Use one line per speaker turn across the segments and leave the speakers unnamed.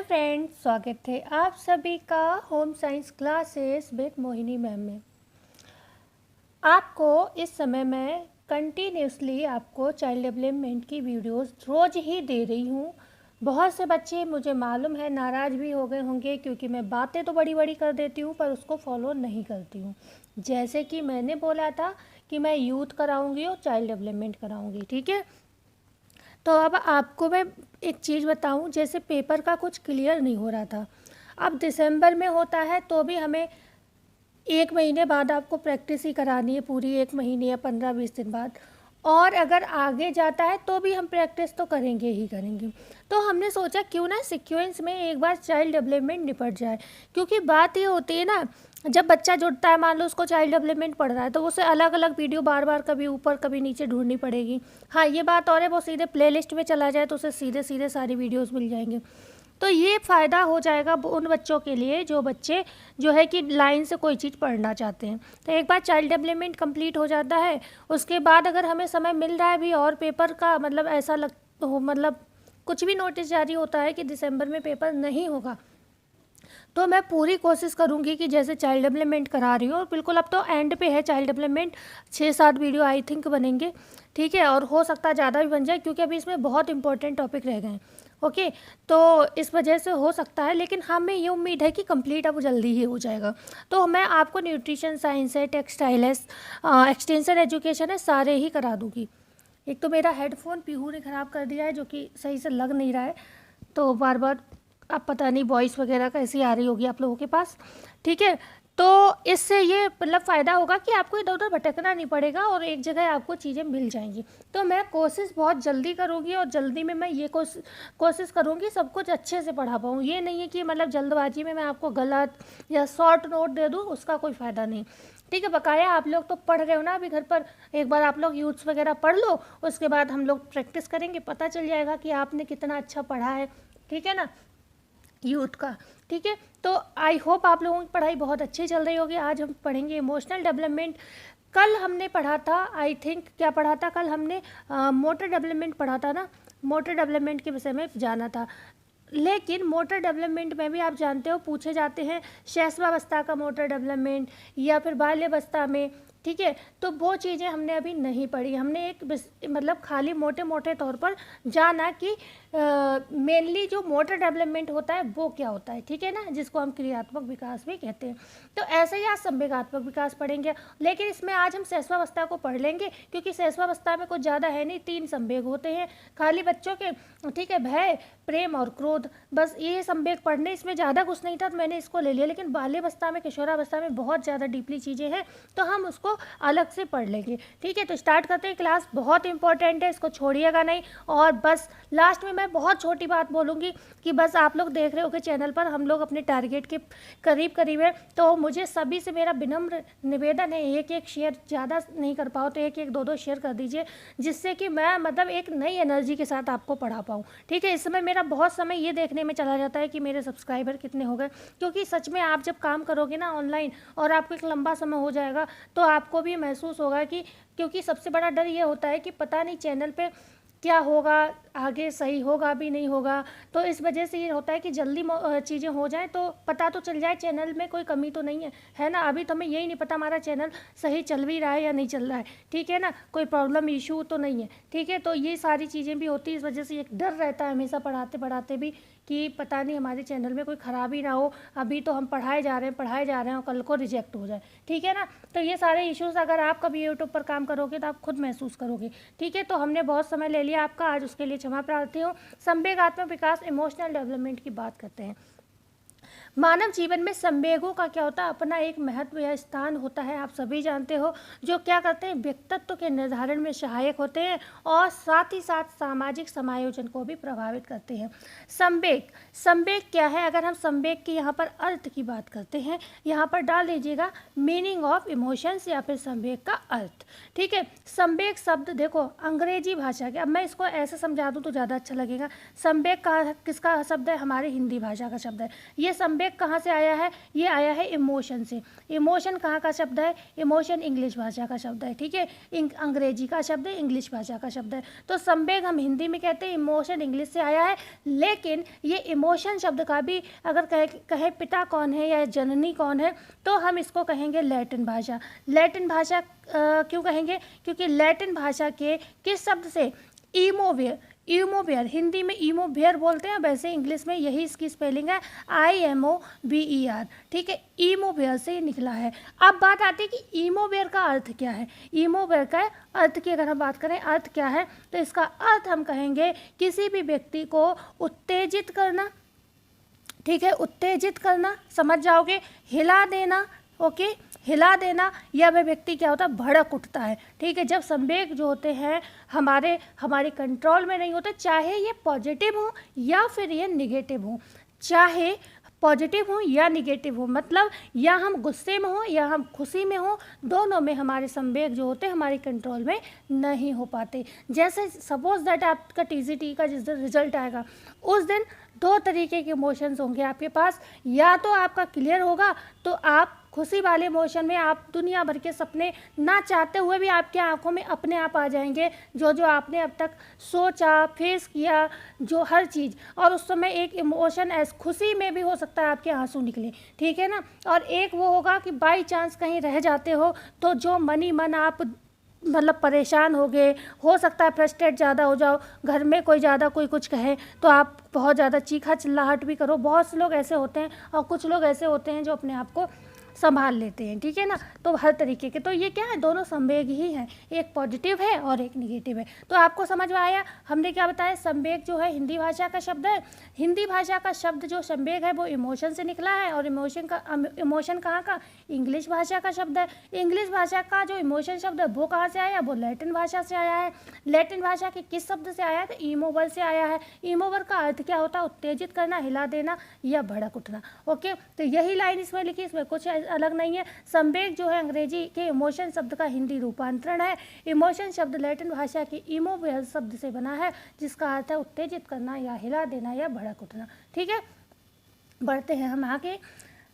Hello friends, स्वागत है आप सभी का home science classes with Mohini ma'am में। आपको इस समय मैं कंटिन्यूसली आपको चाइल्ड डेवलपमेंट की वीडियोस रोज़ ही दे रही हूँ। बहुत से बच्चे मुझे मालूम है नाराज़ भी हो गए होंगे क्योंकि मैं बातें तो बड़ी बड़ी कर देती हूँ पर उसको फॉलो नहीं करती हूँ। जैसे कि मैंने बोला था कि मैं यूथ कराऊँगी और चाइल्ड डेवलपमेंट कराऊँगी, ठीक है। तो अब आपको मैं एक चीज़ बताऊं, जैसे पेपर का कुछ क्लियर नहीं हो रहा था, अब दिसंबर में होता है तो भी हमें 1 महीने बाद आपको प्रैक्टिस ही करानी है, पूरी 1 महीने या 15-20 दिन बाद। और अगर आगे जाता है तो भी हम प्रैक्टिस तो करेंगे ही करेंगे। तो हमने सोचा क्यों ना सीक्वेंस में एक बार चाइल्ड डेवलपमेंट निपट जाए, क्योंकि बात ये होती है ना, जब बच्चा जुड़ता है, मान लो उसको चाइल्ड डेवलपमेंट पढ़ रहा है तो उसे अलग अलग वीडियो बार बार कभी ऊपर कभी नीचे ढूंढनी पड़ेगी। हाँ, ये बात और है, वो सीधे प्लेलिस्ट में चला जाए तो उसे सीधे सीधे सारी वीडियोस मिल जाएंगे। तो ये फ़ायदा हो जाएगा उन बच्चों के लिए जो बच्चे जो है कि लाइन से कोई चीज़ पढ़ना चाहते हैं। तो एक बार चाइल्ड डेवलपमेंट कंप्लीट हो जाता है, उसके बाद अगर हमें समय मिल रहा है भी और पेपर का मतलब ऐसा मतलब कुछ भी नोटिस जारी होता है कि दिसंबर में पेपर नहीं होगा, तो मैं पूरी कोशिश करूंगी कि जैसे चाइल्ड डेवलपमेंट करा रही हूँ, और बिल्कुल अब तो एंड पे है child development, 6-7 video I think बनेंगे, ठीक है। और हो सकता है ज़्यादा भी बन जाए क्योंकि अभी इसमें बहुत इंपॉर्टेंट टॉपिक रह गए हैं। ओके, तो इस वजह से हो सकता है, लेकिन हमें ये उम्मीद है कि कंप्लीट अब जल्दी ही हो जाएगा। तो मैं आपको न्यूट्रिशन साइंस है, टेक्सटाइल है, एक्सटेंशन एजुकेशन है, सारे ही करा दूँगी। एक तो मेरा हेडफोन पीहू ने ख़राब कर दिया है जो कि सही से लग नहीं रहा है, तो बार बार अब पता नहीं वॉइस वगैरह कैसी आ रही होगी आप लोगों के पास, ठीक है। तो इससे ये मतलब फ़ायदा होगा कि आपको इधर उधर भटकना नहीं पड़ेगा और एक जगह आपको चीज़ें मिल जाएंगी। तो मैं कोशिश बहुत जल्दी करूँगी और जल्दी में मैं ये कोशिश करूँगी सब कुछ अच्छे से पढ़ा पाऊँ। ये नहीं है कि मतलब जल्दबाजी में मैं आपको गलत या शॉर्ट नोट दे दूँ, उसका कोई फ़ायदा नहीं, ठीक है। बकाया आप लोग तो पढ़ रहे हो ना अभी घर पर, एक बार आप लोग यूथ्स वगैरह पढ़ लो, उसके बाद हम लोग प्रैक्टिस करेंगे, पता चल जाएगा कि आपने कितना अच्छा पढ़ा है, ठीक है ना, यूथ का, ठीक है। तो आई होप आप लोगों की पढ़ाई बहुत अच्छी चल रही होगी। आज हम पढ़ेंगे इमोशनल डेवलपमेंट। कल हमने पढ़ा था, आई थिंक क्या पढ़ा था कल हमने, मोटर डेवलपमेंट पढ़ा था ना, मोटर डेवलपमेंट के विषय में जाना था। लेकिन मोटर डेवलपमेंट में भी आप जानते हो पूछे जाते हैं शैशवावस्था का मोटर डेवलपमेंट या फिर बाल्यावस्था में, ठीक है। तो वो चीज़ें हमने अभी नहीं पढ़ी, हमने एक मतलब खाली मोटे मोटे तौर पर जाना कि मेनली जो मोटर डेवलपमेंट होता है वो क्या होता है, ठीक है ना, जिसको हम क्रियात्मक विकास भी कहते हैं। तो ऐसे ही आज संवेगात्मक विकास पढ़ेंगे, लेकिन इसमें आज हम शैशवावस्था को पढ़ लेंगे क्योंकि शैशवावस्था में कुछ ज़्यादा है नहीं, 3 संवेग होते हैं खाली बच्चों के, ठीक है, भय, प्रेम और क्रोध, बस ये संवेग पढ़ने, इसमें ज़्यादा कुछ नहीं था तो मैंने इसको ले लिया। लेकिन बाल्यावस्था में, किशोरावस्था में बहुत ज़्यादा डीपली चीज़ें हैं तो हम उसको अलग से पढ़ लेंगे, ठीक है। तो स्टार्ट करते हैं, क्लास बहुत इंपॉर्टेंट है, इसको छोड़िएगा नहीं। और बस लास्ट में मैं बहुत छोटी बात बोलूँगी कि बस आप लोग देख रहे हो कि चैनल पर हम लोग अपने टारगेट के करीब करीब है, तो मुझे सभी से मेरा विनम्र निवेदन है, एक एक शेयर, ज़्यादा नहीं कर पाओ तो एक एक दो दो शेयर कर दीजिए, जिससे कि मैं मतलब एक नई एनर्जी के साथ आपको पढ़ा पाऊँ, ठीक है। इस समय मेरा बहुत समय ये देखने में चला जाता है कि मेरे सब्सक्राइबर कितने हो गए, क्योंकि सच में आप जब काम करोगे ना ऑनलाइन और आपको एक लंबा समय हो जाएगा तो आपको भी महसूस होगा कि, क्योंकि सबसे बड़ा डर ये होता है कि पता नहीं चैनल पे क्या होगा, आगे सही होगा भी नहीं होगा। तो इस वजह से ये होता है कि जल्दी चीज़ें हो जाएं तो पता तो चल जाए चैनल में कोई कमी तो नहीं है ना। अभी तो हमें यही नहीं पता हमारा चैनल सही चल भी रहा है या नहीं चल रहा है, ठीक है ना, कोई प्रॉब्लम इशू तो नहीं है, ठीक है। तो ये सारी चीज़ें भी होती है, इस वजह से एक डर रहता है हमेशा पढ़ाते पढ़ाते भी कि पता नहीं हमारे चैनल में कोई ख़राबी ना हो, अभी तो हम पढ़ाए जा रहे हैं और कल को रिजेक्ट हो जाए, ठीक है ना। तो ये सारे इश्यूज़ अगर आप कभी यूट्यूब पर काम करोगे तो आप खुद महसूस करोगे, ठीक है। तो हमने बहुत समय ले लिया आपका, आज उसके लिए क्षमा प्रार्थी हूँ। संवेगात्मक विकास, इमोशनल डेवलपमेंट की बात करते हैं। मानव जीवन में संवेगों का क्या होता है, अपना एक महत्व या स्थान होता है, आप सभी जानते हो, जो क्या करते हैं, व्यक्तित्व के निर्धारण में सहायक होते हैं और साथ ही साथ सामाजिक समायोजन को भी प्रभावित करते हैं। संवेग, संवेग क्या है, अगर हम संवेग की यहाँ पर अर्थ की बात करते हैं, यहाँ पर डाल लीजिएगा मीनिंग ऑफ इमोशंस या फिर संवेग का अर्थ, ठीक है। संवेग शब्द देखो अंग्रेजी भाषा के, अब मैं इसको ऐसे समझा दूँ तो ज़्यादा अच्छा लगेगा। संवेग का किसका शब्द है, हमारे हिंदी भाषा का शब्द है। ये संवेग संवेग कहाँ से आया है? ये आया है इमोशन से। इमोशन कहाँ का शब्द है? इमोशन इंग्लिश भाषा का शब्द है, ठीक है, अंग्रेजी का शब्द है, इंग्लिश भाषा का शब्द है। तो संवेग हम हिंदी में कहते हैं, इमोशन इंग्लिश से आया है। लेकिन ये इमोशन शब्द का भी अगर कहे पिता कौन है या जननी कौन है, तो हम इसको कहेंगे लैटिन भाषा। लैटिन भाषा क्यों कहेंगे? क्योंकि लैटिन भाषा के किस शब्द से? ईमोवेयर। ईमोवेयर हिंदी में ईमोवेयर बोलते हैं, वैसे इंग्लिश में यही इसकी स्पेलिंग है, IMOVER, ठीक है, ईमोवेयर से ही निकला है। अब बात आती है कि ईमोवेयर का अर्थ क्या है। ईमोवेयर का अर्थ की अगर हम बात करें, अर्थ क्या है, तो इसका अर्थ हम कहेंगे किसी भी व्यक्ति को उत्तेजित करना, ठीक है, उत्तेजित करना, समझ जाओगे, हिला देना, ओके, हिला देना, या वह व्यक्ति क्या होता है? भड़क उठता है, ठीक है। जब संवेग जो होते हैं हमारे कंट्रोल में नहीं होते, चाहे ये पॉजिटिव हो या फिर ये निगेटिव हो, चाहे पॉजिटिव हो या निगेटिव हो, मतलब या हम गुस्से में हो या हम खुशी में हो, दोनों में हमारे संवेग जो होते हैं हमारे कंट्रोल में नहीं हो पाते। जैसे सपोज दैट आपका TCT का जिस दिन रिजल्ट आएगा, उस दिन 2 तरीके के इमोशंस होंगे आपके पास। या तो आपका क्लियर होगा तो आप खुशी वाले इमोशन में आप दुनिया भर के सपने ना चाहते हुए भी आपके आंखों में अपने आप आ जाएंगे, जो जो आपने अब तक सोचा, फेस किया, जो हर चीज़। और उस समय एक इमोशन खुशी में भी हो सकता है आपके आंसू निकले, ठीक है ना। और एक वो होगा कि बाई चांस कहीं रह जाते हो तो जो मन आप मतलब परेशान हो गए, हो सकता है फ्रस्ट्रेट ज़्यादा हो जाओ, घर में कोई ज़्यादा कोई कुछ कहे तो आप बहुत ज़्यादा चीखा चिल्लाहट भी करो। बहुत से लोग ऐसे होते हैं, और कुछ लोग ऐसे होते हैं जो अपने आप को संभाल लेते हैं, ठीक है ना। तो हर तरीके के, तो ये क्या है, दोनों संवेग ही हैं, एक पॉजिटिव है और एक निगेटिव है। तो आपको समझ में आया हमने क्या बताया? संवेग जो है हिंदी भाषा का शब्द है। हिंदी भाषा का शब्द जो संवेग है वो इमोशन से निकला है, और इमोशन कहाँ का? इंग्लिश भाषा का शब्द है। इंग्लिश भाषा का जो इमोशन शब्द है वो कहाँ से आया? वो लैटिन भाषा से आया है। लैटिन भाषा के किस शब्द से आया है? तो ईमोवर से आया है। ईमोवर का अर्थ क्या होता है? उत्तेजित करना, हिला देना या भड़क उठना, ओके। तो यही लाइन इसमें लिखी, इसमें कुछ अलग नहीं है। संवेग जो है अंग्रेजी के इमोशन शब्द का हिंदी रूपांतरण है। इमोशन शब्द लैटिन भाषा के इमोवेयर शब्द से बना है, जिसका अर्थ है उत्तेजित करना या हिला देना या भड़क उठना, ठीक है। बढ़ते हैं हम आगे,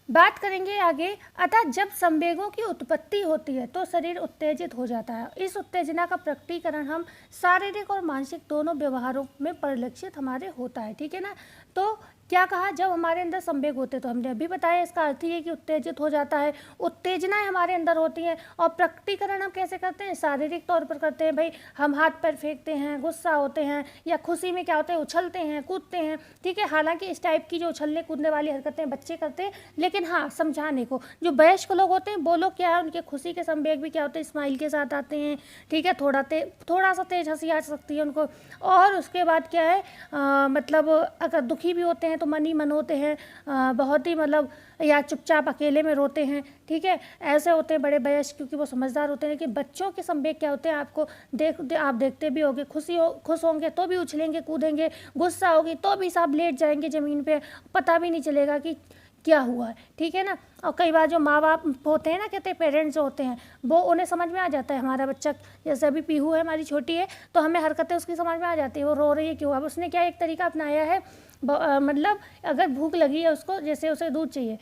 बात करेंगे आगे। अतः जब संवेगों की उत्पत्ति होती है तो शरीर उत्तेजित हो जाता है। इस उत्तेजना का प्रकटीकरण हम शारीरिक और मानसिक दोनों व्यवहारों में परिलक्षित हमारे होता है, ठीक है ना। तो क्या कहा? जब हमारे अंदर संवेग होते, तो हमने अभी बताया इसका अर्थ ही है कि उत्तेजित हो जाता है, उत्तेजनाएं हमारे अंदर होती हैं। और प्रकटीकरण हम कैसे करते हैं? शारीरिक तौर पर करते हैं। भाई हम हाथ पैर फेंकते हैं, गुस्सा होते हैं, या खुशी में क्या होते हैं? उछलते हैं, कूदते हैं, ठीक है। हालांकि इस टाइप की जो उछलने कूदने वाली हरकतें बच्चे करते हैं, लेकिन हाँ, समझाने को जो वयस्क लोग होते हैं वो लोग क्या है, उनके खुशी के संवेग भी क्या होते हैं? स्माइल के साथ आते हैं, ठीक है। थोड़ा सा तेज हंसी आ सकती है उनको। और उसके बाद क्या है, मतलब अगर दुखी भी होते हैं तो मन ही मन होते हैं, बहुत ही मतलब, या चुपचाप अकेले में रोते हैं, ठीक है। ऐसे होते हैं बड़े वयस्क, क्योंकि वो समझदार होते हैं। लेकिन बच्चों के संवेग क्या होते हैं? आप देखते भी होंगे, खुश होंगे तो भी उछलेंगे कूदेंगे, गुस्सा होगी तो भी सब लेट जाएंगे ज़मीन पे, पता भी नहीं चलेगा कि क्या हुआ है, ठीक है ना। और कई बार जो माँ बाप होते हैं ना, कहते हैं पेरेंट्स जो होते हैं, वो उन्हें समझ में आ जाता है हमारा बच्चा, जैसे अभी पीहू है हमारी छोटी है, तो हमें हरकतें उसकी समझ में आ जाती है, वो रो रही है क्यों। अब उसने क्या एक तरीका अपनाया है, मतलब अगर भूख लगी है उसको, जैसे उसे दूध चाहिए,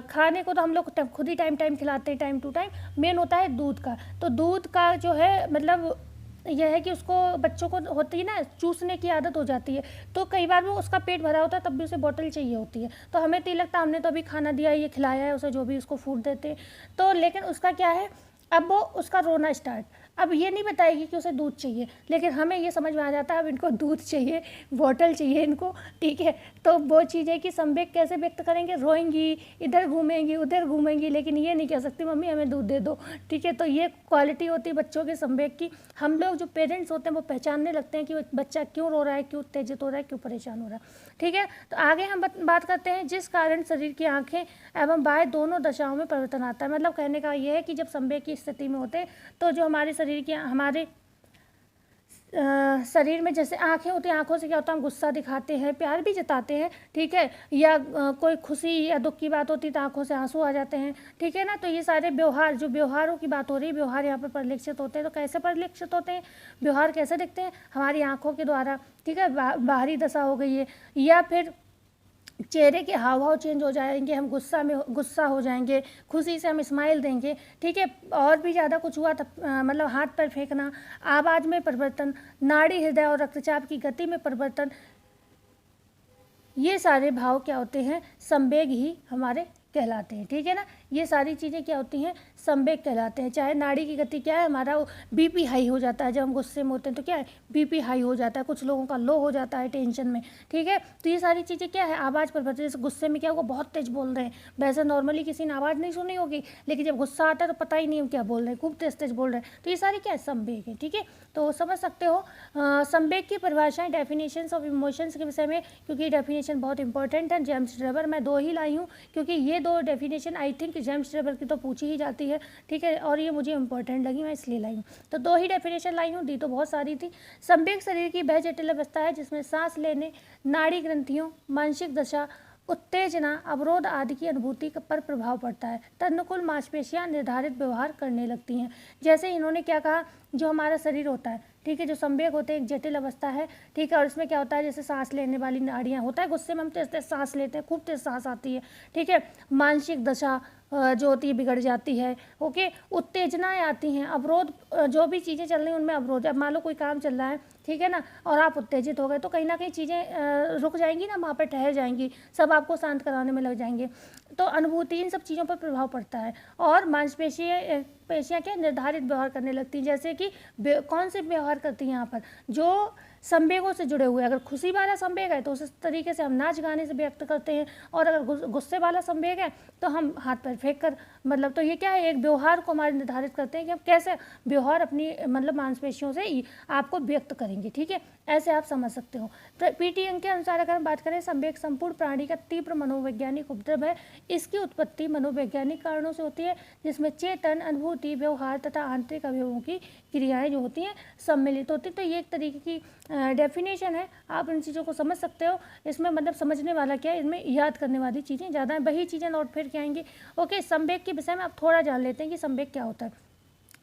खाने को तो हम लोग खुद ही टाइम खिलाते हैं, टाइम टू टाइम। मेन होता है दूध का, तो दूध का जो है मतलब यह है कि उसको, बच्चों को होती है ना चूसने की आदत हो जाती है, तो कई बार वो उसका पेट भरा होता है तब भी उसे बोतल चाहिए होती है। तो हमें तो ये लगता है हमने तो अभी खाना दिया है, ये खिलाया है उसे, जो भी उसको फूड देते हैं, तो लेकिन उसका क्या है, अब वो उसका रोना स्टार्ट। अब ये नहीं बताएगी कि उसे दूध चाहिए, लेकिन हमें ये समझ में आ जाता है अब इनको दूध चाहिए, बोतल चाहिए इनको, ठीक है। तो वो चीज़ है कि संवेग कैसे व्यक्त करेंगे? रोएंगी, इधर घूमेंगी, उधर घूमेंगी, लेकिन ये नहीं कह सकती मम्मी हमें दूध दे दो, ठीक है। तो ये क्वालिटी होती है बच्चों के संवेग की। हम लोग जो पेरेंट्स होते हैं वो पहचानने लगते हैं कि वो बच्चा क्यों रो रहा है, क्यों उत्तेजित हो रहा है, क्यों परेशान हो रहा है, ठीक है। तो आगे हम बात करते हैं, जिस कारण शरीर की आँखें एवं बाह्य दोनों दशाओं में परिवर्तन आता है। मतलब कहने का ये है कि जब संवेग की स्थिति में होते हैं तो जो हमारे शरीर की, हमारे शरीर में जैसे आँखें होती हैं, आँखों से क्या होता है, हम गुस्सा दिखाते हैं, प्यार भी जताते हैं, ठीक है। या कोई खुशी या दुख की बात होती है तो आँखों से आंसू आ जाते हैं, ठीक है ना। तो ये सारे व्यवहार, जो व्यवहारों की बात हो रही है, व्यवहार यहाँ पर परिलक्षित होते हैं। तो कैसे परिलक्षित होते हैं व्यवहार, कैसे दिखते हैं? हमारी आँखों के द्वारा, ठीक है। बाहरी दशा हो गई है, या फिर चेहरे के हाव भाव चेंज हो जाएंगे, हम गुस्सा हो जाएंगे, खुशी से हम स्माइल देंगे, ठीक है। और भी ज़्यादा कुछ हुआ तो मतलब हाथ पैर फेंकना, आवाज़ में परिवर्तन, नाड़ी हृदय और रक्तचाप की गति में परिवर्तन, ये सारे भाव क्या होते हैं, संवेग ही हमारे कहलाते हैं, ठीक है ना। ये सारी चीज़ें क्या होती हैं, संवेग कहलाते हैं। चाहे नाड़ी की गति क्या है, हमारा बीपी हाई हो जाता है जब हम गुस्से में होते हैं, तो क्या है, बीपी हाई हो जाता है, कुछ लोगों का लो हो जाता है टेंशन में, ठीक है। तो ये सारी चीज़ें क्या है, आवाज़ पर जैसे गुस्से में क्या होगा, बहुत तेज बोल रहे हैं, वैसे नॉर्मली किसी ने आवाज़ नहीं सुनी होगी, लेकिन जब गुस्सा आता है तो पता ही नहीं हम क्या बोल रहे हैं, खूब तेज तेज बोल रहे हैं। तो ये सारी क्या है, संवेग है, ठीक है। तो समझ सकते हो संवेग की परिभाषाएं डेफिनेशंस ऑफ इमोशंस के विषय में, क्योंकि डेफिनेशन बहुत इंपॉर्टेंट है। जेम्स ट्रेवर, मैं 2 ही लाई हूँ क्योंकि ये 2 definition I think James Trevor की तो पूछी ही जाती है, ठीक है, और ये मुझे इंपॉर्टेंट लगी, मैं इसलिए लाई हूँ। तो 2 ही डेफिनेशन लाई हूँ, दी तो बहुत सारी थी। संवेग शरीर की वह जटिल अवस्था है जिसमें सांस लेने, नाड़ी ग्रंथियों, मानसिक दशा, उत्तेजना, अवरोध आदि की अनुभूति पर प्रभाव पड़ता है। तदनुकूल मांसपेशियां निर्धारित व्यवहार करने लगती हैं। जैसे इन्होंने क्या कहा, जो हमारा शरीर होता है, ठीक है, जो संवेग होते हैं एक जटिल अवस्था है, ठीक है, और इसमें क्या होता है, जैसे सांस लेने वाली नाड़ियाँ होता है, गुस्से में हम तेज तेज सांस लेते हैं, खूब तेज सांस आती है, ठीक है। मानसिक दशा जो होती है बिगड़ जाती है, ओके। उत्तेजनाएं आती हैं, अवरोध, जो भी चीज़ें चल रही हैं उनमें अवरोध। अब मान लो कोई काम चल रहा है, ठीक है ना, और आप उत्तेजित हो गए तो कहीं ना कहीं चीज़ें रुक जाएंगी ना, वहाँ पर ठहर जाएंगी, सब आपको शांत कराने में लग जाएंगे। तो अनुभूति, इन सब चीज़ों पर प्रभाव पड़ता है। और पेशियाँ क्या निर्धारित व्यवहार करने लगती हैं, जैसे कि कौन से व्यवहार करती हैं यहाँ पर, जो संवेगों से जुड़े हुए। अगर खुशी वाला संवेग है तो उस तरीके से हम नाच गाने से व्यक्त करते हैं, और अगर गुस्से वाला संवेग है तो हम हाथ पैर फेंक कर, मतलब, तो ये क्या है, एक व्यवहार को हमारे निर्धारित करते हैं कि हम कैसे व्यवहार अपनी मतलब मांसपेशियों से आपको व्यक्त करेंगे, ठीक है। ऐसे आप समझ सकते हो। पीटी यंग के अनुसार अगर हम बात करें, संवेग संपूर्ण प्राणी का तीव्र मनोवैज्ञानिक उपद्रव है। इसकी उत्पत्ति मनोवैज्ञानिक कारणों से होती है, जिसमें चेतन, अनुभूति, व्यवहार तथा आंतरिक अवयवों की क्रियाएं जो होती हैं सम्मिलित होती। तो ये एक तरीके की डेफिनेशन है, आप इन चीज़ों को समझ सकते हो। इसमें मतलब समझने वाला क्या है, इनमें याद करने वाली चीज़ें ज़्यादा हैं, वही चीज़ें नोट फिर के आएंगी। ओके, संवेग के विषय में आप थोड़ा जान लेते हैं कि संवेग क्या होता है।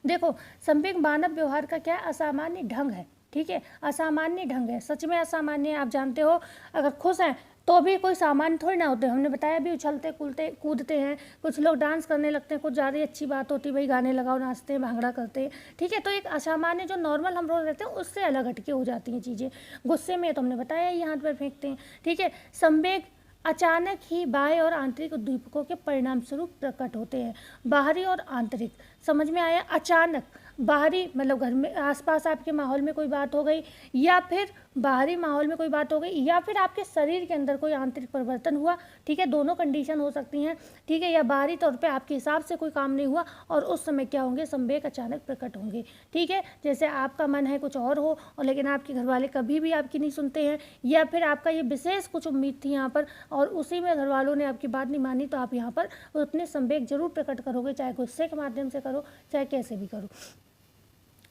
देखो, संवेग मानव व्यवहार का क्या असामान्य ढंग है, ठीक है, असामान्य ढंग है, सच में असामान्य है। आप जानते हो, अगर खुश हैं तो भी कोई सामान्य थोड़ी ना होते, हमने बताया भी, उछलते कूदते हैं, कुछ लोग डांस करने लगते हैं, कुछ ज़्यादा अच्छी बात होती है भाई, गाने लगाओ, नाचते हैं, भांगड़ा करते हैं, ठीक है। तो एक असामान्य जो नॉर्मल हम रोज रहते हैं उससे अलग हटके हो जाती हैं चीज़ें। गुस्से में तो हमने बताया ही, हाथ पैर फेंकते हैं, ठीक है। संवेग अचानक ही बाह्य और आंतरिक उद्दीपकों के परिणाम स्वरूप प्रकट होते हैं। बाहरी और आंतरिक, समझ में आया। अचानक, बाहरी मतलब घर में आसपास आपके माहौल में कोई बात हो गई, या फिर बाहरी माहौल में कोई बात हो गई, या फिर आपके शरीर के अंदर कोई आंतरिक परिवर्तन हुआ, ठीक है, दोनों कंडीशन हो सकती हैं, ठीक है। या बाहरी तौर पे आपके हिसाब से कोई काम नहीं हुआ और उस समय क्या होंगे, संवेग अचानक प्रकट होंगे, ठीक है। जैसे आपका मन है कुछ और हो, और लेकिन आपके घर वाले कभी भी आपकी नहीं सुनते हैं, या फिर आपका ये विशेष कुछ उम्मीद थी यहाँ पर और उसी में घर वालों ने आपकी बात नहीं मानी, तो आप यहाँ पर अपने संवेग जरूर प्रकट करोगे, चाहे गुस्से के माध्यम से करो, चाहे कैसे भी करो।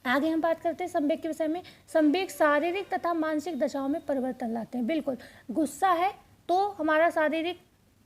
आगे हम बात करते हैं संवेग के विषय में। संवेग शारीरिक तथा मानसिक दशाओं में परिवर्तन लाते हैं। बिल्कुल, गुस्सा है तो हमारा शारीरिक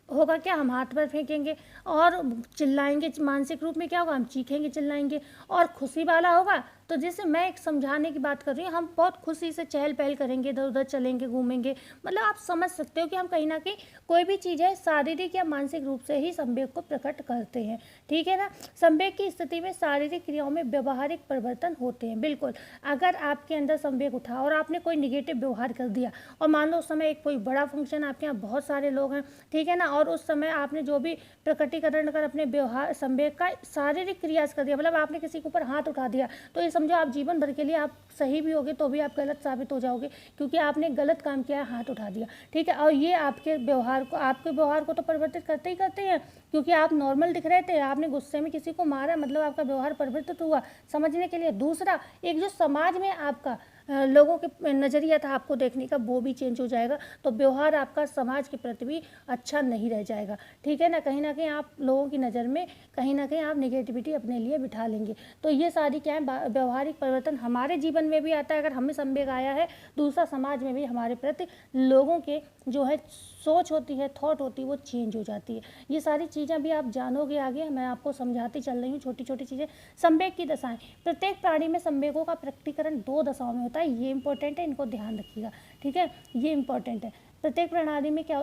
होगा क्या, हम हाथ पैर फेंकेंगे और चिल्लाएंगे, मानसिक रूप में क्या होगा, हम चीखेंगे, चिल्लाएंगे। और खुशी वाला होगा तो जैसे मैं एक समझाने की बात कर रही हूँ, हम बहुत खुशी से चहल पहल करेंगे, इधर उधर चलेंगे, घूमेंगे, मतलब आप समझ सकते हो कि हम कहीं ना कहीं कोई भी चीज़ है शारीरिक या मानसिक रूप से ही संवेग को प्रकट करते हैं, ठीक है ना। संवेग की स्थिति में शारीरिक क्रियाओं में व्यवहारिक परिवर्तन होते हैं। बिल्कुल, अगर आपके अंदर संवेग उठा और आपने कोई निगेटिव व्यवहार कर दिया, और मान लो उस समय एक कोई बड़ा फंक्शन, आपके यहाँ बहुत सारे लोग हैं, ठीक है ना, और उस समय आपने जो भी प्रकटीकरण कर अपने व्यवहार संवेग का शारीरिक क्रिया कर दिया, मतलब आपने किसी के ऊपर हाथ उठा दिया, तो ये समझो आप जीवन भर के लिए आप सही भी होगे तो भी आप गलत साबित हो जाओगे, क्योंकि आपने गलत काम किया, हाथ उठा दिया, ठीक है। और ये आपके व्यवहार को तो परिवर्तित करते ही करते हैं, क्योंकि आप नॉर्मल दिख रहे थे, आपने गुस्से में किसी को मारा, मतलब आपका व्यवहार परिवर्तित हुआ, समझने के लिए। दूसरा, एक जो समाज में आपका लोगों के नज़रिया था आपको देखने का, वो भी चेंज हो जाएगा, तो व्यवहार आपका समाज के प्रति भी अच्छा नहीं रह जाएगा, ठीक है ना। कहीं आप लोगों की नज़र में कहीं ना कहीं आप नेगेटिविटी अपने लिए बिठा लेंगे। तो ये सारी क्या है, व्यवहारिक परिवर्तन हमारे जीवन में भी आता है, अगर हमें संवेग आया है। दूसरा, समाज में भी हमारे प्रति लोगों के जो है सोच होती है, थॉट होती है, वो चेंज हो जाती है। ये सारी चीज़ें भी आप जानोगे आगे, मैं आपको समझाती चल रही हूँ छोटी छोटी चीज़ें। संवेग की दशाएं, प्रत्येक प्राणी में संवेगों का प्रकटीकरण 2 दशाओं में होता है, ये इंपॉर्टेंट है, इनको ध्यान रखिएगा, ठीक है, ये इंपॉर्टेंट है। प्रत्येक प्रणाली में क्या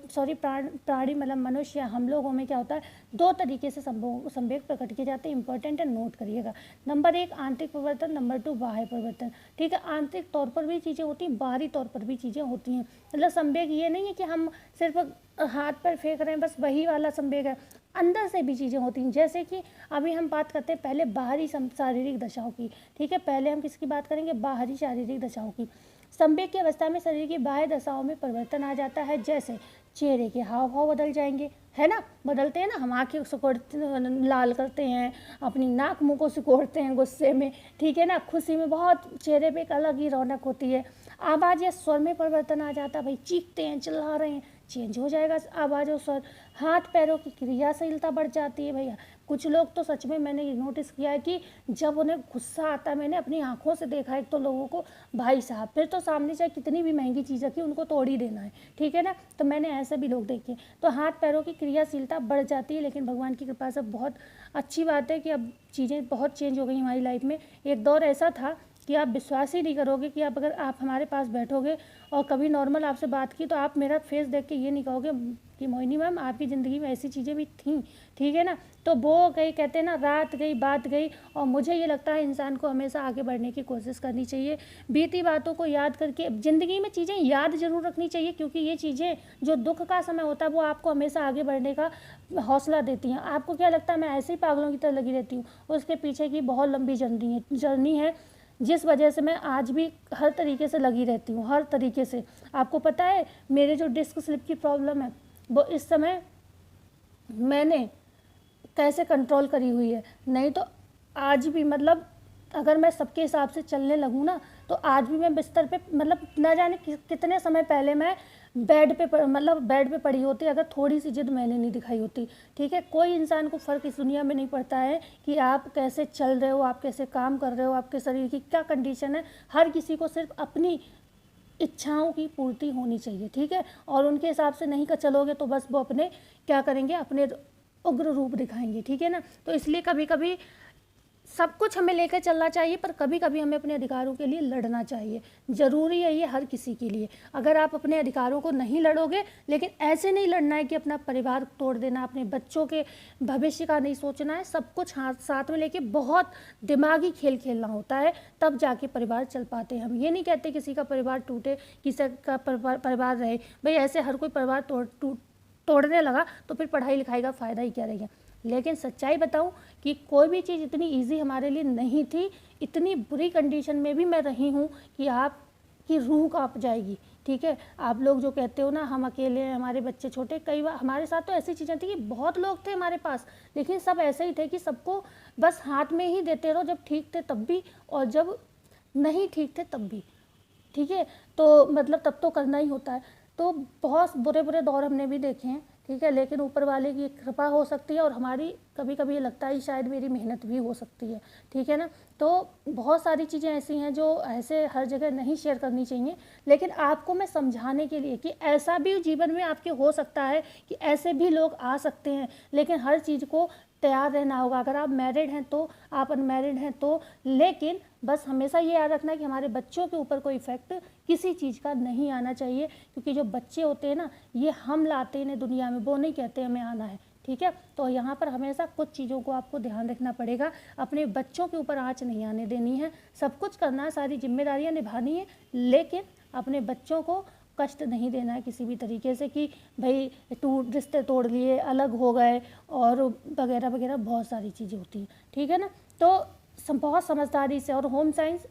प्राणी मतलब मनुष्य हम लोगों में क्या होता है, दो तरीके से संवेग प्रकट किए जाते हैं। इंपॉर्टेंट है, नोट करिएगा। नंबर 1 आंतरिक परिवर्तन, नंबर 2 बाह्य परिवर्तन। ठीक है, आंतरिक तौर पर भी चीज़ें होती हैं, बाहरी तौर पर भी चीज़ें होती हैं। मतलब संवेग ये नहीं है कि हम सिर्फ हाथ पर फेंक रहे हैं, बस वही वाला संवेग है, अंदर से भी चीज़ें होती हैं। जैसे कि अभी हम बात करते हैं पहले बाहरी शारीरिक दशाओं की। ठीक है, पहले हम किसकी बात करेंगे, बाहरी शारीरिक दशाओं की। संवेग की अवस्था में शरीर की बाह्य दशाओं में परिवर्तन आ जाता है, जैसे चेहरे के हाव भाव बदल जाएंगे, है ना, बदलते हैं ना, हम आँखें सिकोड़ते, लाल करते हैं, अपनी नाक मुंह को सिकोड़ते हैं गुस्से में, ठीक है ना, खुशी में बहुत चेहरे पे एक अलग ही रौनक होती है। आवाज़ या स्वर में परिवर्तन आ जाता है, भाई चीखते हैं, चिल्ला रहे हैं, चेंज हो जाएगा आवाज़ और स्वर। हाथ पैरों की क्रियाशीलता बढ़ जाती है भैया। कुछ लोग तो सच में मैंने नोटिस किया है कि जब उन्हें गुस्सा आता है, मैंने अपनी आंखों से देखा है तो लोगों को, भाई साहब फिर तो सामने चाहे कितनी भी महंगी चीज़ रखी उनको तोड़ ही देना है, ठीक है ना। तो मैंने ऐसे भी लोग देखे। तो हाथ पैरों की क्रियाशीलता बढ़ जाती है, लेकिन भगवान की कृपा से बहुत अच्छी बात है कि अब चीज़ें बहुत चेंज हो गई हमारी लाइफ में। एक दौर ऐसा था कि आप विश्वास ही नहीं करोगे कि आप अगर आप हमारे पास बैठोगे और कभी नॉर्मल आपसे बात की तो आप मेरा फेस देख के ये नहीं कहोगे कि मोहिनी मैम आपकी ज़िंदगी में ऐसी चीज़ें भी थीं, ठीक है ना। तो वो गई, कहते हैं ना, रात गई बात गई। और मुझे ये लगता है इंसान को हमेशा आगे बढ़ने की कोशिश करनी चाहिए, बीती बातों को याद करके। ज़िंदगी में चीज़ें याद जरूर रखनी चाहिए, क्योंकि ये चीज़ें जो दुख का समय होता है वो आपको हमेशा आगे बढ़ने का हौसला देती हैं। आपको क्या लगता है मैं ऐसे ही पागलों की तरह लगी रहती हूँ? उसके पीछे की बहुत लंबी जर्नी है जिस वजह से मैं आज भी हर तरीके से लगी रहती हूँ, हर तरीके से। आपको पता है मेरे जो डिस्क स्लिप की प्रॉब्लम है वो इस समय मैंने कैसे कंट्रोल करी हुई है, नहीं तो आज भी मतलब अगर मैं सबके हिसाब से चलने लगूँ ना तो आज भी मैं बिस्तर पे मतलब ना जाने कितने समय पहले मैं बेड पे पड़ी होती अगर थोड़ी सी जिद मैंने नहीं दिखाई होती, ठीक है। कोई इंसान को फ़र्क इस दुनिया में नहीं पड़ता है कि आप कैसे चल रहे हो, आप कैसे काम कर रहे हो, आपके शरीर की क्या कंडीशन है। हर किसी को सिर्फ अपनी इच्छाओं की पूर्ति होनी चाहिए, ठीक है। और उनके हिसाब से नहीं कर चलोगे तो बस वो अपने क्या करेंगे, अपने उग्र रूप दिखाएंगे, ठीक है ना। तो इसलिए कभी कभी सब कुछ हमें लेकर चलना चाहिए, पर कभी कभी हमें अपने अधिकारों के लिए लड़ना चाहिए। ज़रूरी है ये हर किसी के लिए। अगर आप अपने अधिकारों को नहीं लड़ोगे, लेकिन ऐसे नहीं लड़ना है कि अपना परिवार तोड़ देना, अपने बच्चों के भविष्य का नहीं सोचना है, सब कुछ हाथ साथ में लेके बहुत दिमागी खेल खेलना होता है, तब जाके परिवार चल पाते हैं। हम ये नहीं कहते किसी का परिवार टूटे, किसी का परिवार रहे। भाई ऐसे हर कोई परिवार तोड़ने लगा तो फिर पढ़ाई लिखाई का फ़ायदा ही क्या रहेगा। लेकिन सच्चाई बताऊं कि कोई भी चीज़ इतनी इजी हमारे लिए नहीं थी। इतनी बुरी कंडीशन में भी मैं रही हूँ कि आपकी रूह कांप जाएगी, ठीक है। आप लोग जो कहते हो ना हम अकेले हैं, हमारे बच्चे छोटे, कई बार हमारे साथ तो ऐसी चीज़ें थी कि बहुत लोग थे हमारे पास, लेकिन सब ऐसे ही थे कि सबको बस हाथ में ही देते रहो, जब ठीक थे तब भी और जब नहीं ठीक थे तब भी, ठीक है। तो मतलब तब तो करना ही होता है। तो बहुत बुरे बुरे दौर हमने भी देखे हैं, ठीक है। लेकिन ऊपर वाले की कृपा हो सकती है और हमारी कभी कभी ये लगता है शायद मेरी मेहनत भी हो सकती है, ठीक है ना। तो बहुत सारी चीज़ें ऐसी हैं जो ऐसे हर जगह नहीं शेयर करनी चाहिए, लेकिन आपको मैं समझाने के लिए कि ऐसा भी जीवन में आपके हो सकता है कि ऐसे भी लोग आ सकते हैं, लेकिन हर चीज़ को तैयार रहना होगा। अगर आप मैरिड हैं तो, आप अनमैरिड हैं तो, लेकिन बस हमेशा ये याद रखना है कि हमारे बच्चों के ऊपर कोई इफेक्ट किसी चीज़ का नहीं आना चाहिए, क्योंकि जो बच्चे होते हैं ना ये हम लाते हैं दुनिया में, वो नहीं कहते हमें आना है, ठीक है। तो यहाँ पर हमेशा कुछ चीज़ों को आपको ध्यान रखना पड़ेगा। अपने बच्चों के ऊपर आँच नहीं आने देनी है, सब कुछ करना है, सारी जिम्मेदारियाँ निभानी है, लेकिन अपने बच्चों को कष्ट नहीं देना है किसी भी तरीके से कि भाई रिश्ते तोड़ लिए, अलग हो गए और वगैरह वगैरह बहुत सारी चीज़ें होती हैं, ठीक है ना। तो बहुत समझदारी से, और होम साइंस